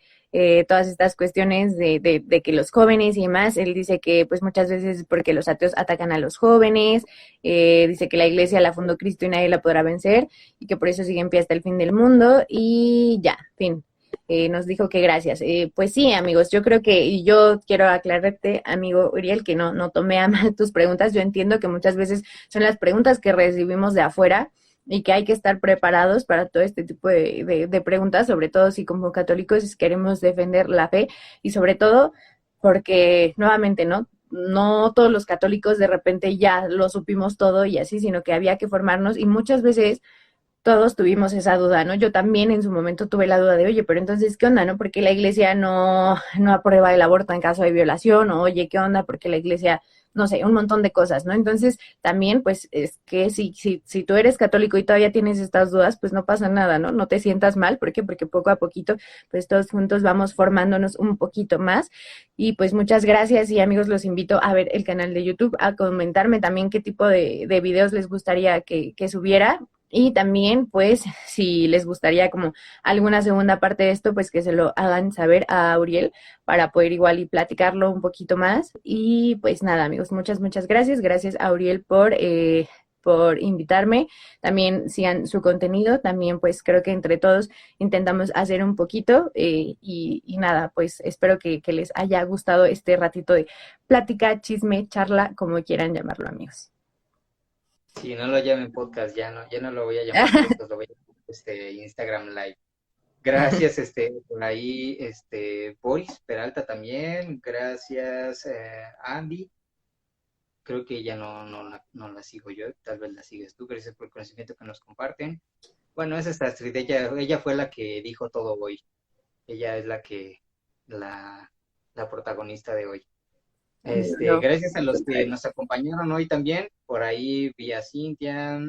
todas estas cuestiones de que los jóvenes y demás. Él dice que pues muchas veces porque los ateos atacan a los jóvenes, dice que la iglesia la fundó Cristo y nadie la podrá vencer y que por eso sigue en pie hasta el fin del mundo y ya, fin. Nos dijo que gracias. Pues sí, amigos, yo creo que, y yo quiero aclararte, amigo Uriel, que no tomé a mal tus preguntas. Yo entiendo que muchas veces son las preguntas que recibimos de afuera y que hay que estar preparados para todo este tipo de preguntas, sobre todo si como católicos queremos defender la fe y sobre todo porque, nuevamente, no todos los católicos de repente ya lo supimos todo y así, sino que había que formarnos y muchas veces todos tuvimos esa duda, ¿no? Yo también en su momento tuve la duda de, oye, pero entonces, ¿qué onda, no? ¿Por qué la iglesia no aprueba el aborto en caso de violación? O, oye, ¿qué onda? ¿Por qué la iglesia, no sé, un montón de cosas, ¿no? Entonces, también, pues, es que si tú eres católico y todavía tienes estas dudas, pues no pasa nada, ¿no? No te sientas mal, ¿por qué? Porque poco a poquito, pues todos juntos vamos formándonos un poquito más. Y pues muchas gracias y amigos, los invito a ver el canal de YouTube, a comentarme también qué tipo de videos les gustaría que subiera. Y también, pues, si les gustaría como alguna segunda parte de esto, pues que se lo hagan saber a Uriel para poder igual y platicarlo un poquito más. Y pues nada, amigos, muchas gracias. Gracias a Uriel por invitarme. También sigan su contenido. También, pues, creo que entre todos intentamos hacer un poquito. Y nada, pues, espero que les haya gustado este ratito de plática, chisme, charla, como quieran llamarlo, amigos. Sí, no lo llamen podcast, ya no lo voy a llamar podcast, lo voy a llamar Instagram Live. Gracias, por ahí, Boris Peralta también, gracias, Andy. creo que ya no la sigo yo, tal vez la sigues tú. Gracias por el conocimiento que nos comparten. Bueno, esa es Astrid, ella fue la que dijo todo hoy. Ella es la protagonista de hoy. Gracias a los que nos acompañaron hoy también. Por ahí vi a Cintia,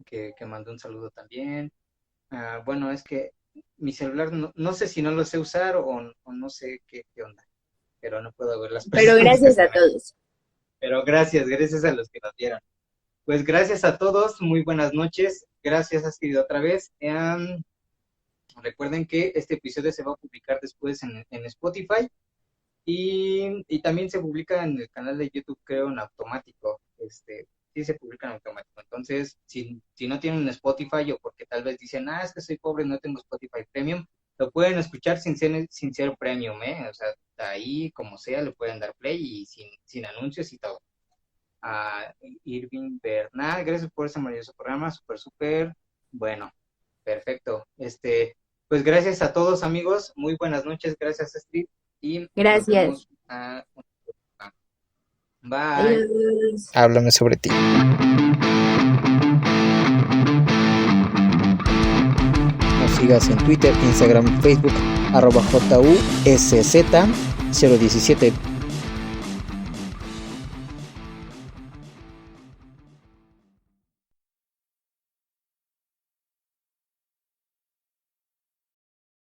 que mandó un saludo también. Bueno, es que mi celular no sé si no lo sé usar o no sé qué onda, pero no puedo ver las personas. Pero gracias a todos. Pero gracias a los que nos dieron. Pues gracias a todos, muy buenas noches. Gracias, Astrid, otra vez. Recuerden que este episodio se va a publicar después en Spotify y también se publica en el canal de YouTube, creo, en automático. Sí se publica en automático. Entonces, si no tienen Spotify o porque tal vez dicen, es que soy pobre, no tengo Spotify Premium, lo pueden escuchar sin ser Premium, ¿eh? O sea, ahí, como sea, le pueden dar play y sin anuncios y todo. Irving Bernal, gracias por ese maravilloso programa, súper, bueno, perfecto. Pues gracias a todos, amigos, muy buenas noches, gracias, Astrid, y gracias. Bye. Adiós. Háblame sobre ti. Nos sigas en Twitter, Instagram, Facebook, @JUSZ017.